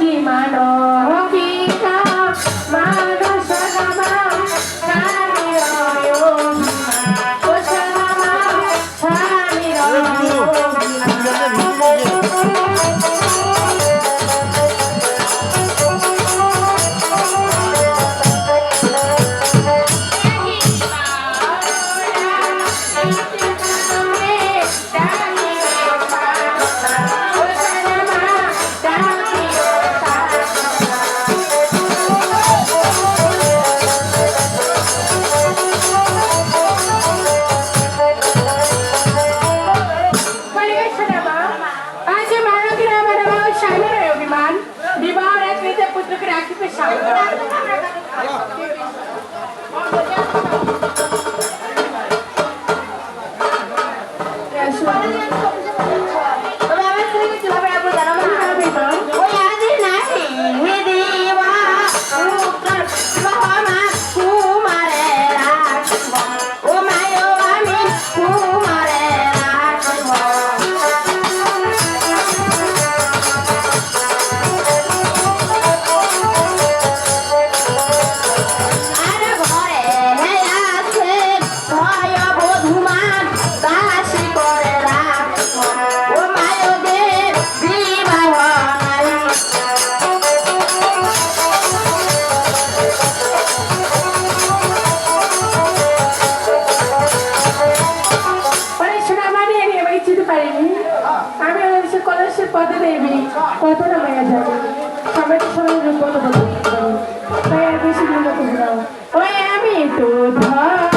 কি মানো কিতা মানো সদামা স্বামী ও সদামা স্বামী পদে দেবী কতটা মেয়া যাবে সবাই তো সবাই রূপ তাই আর বেশি দিন ওই আমি তো ধর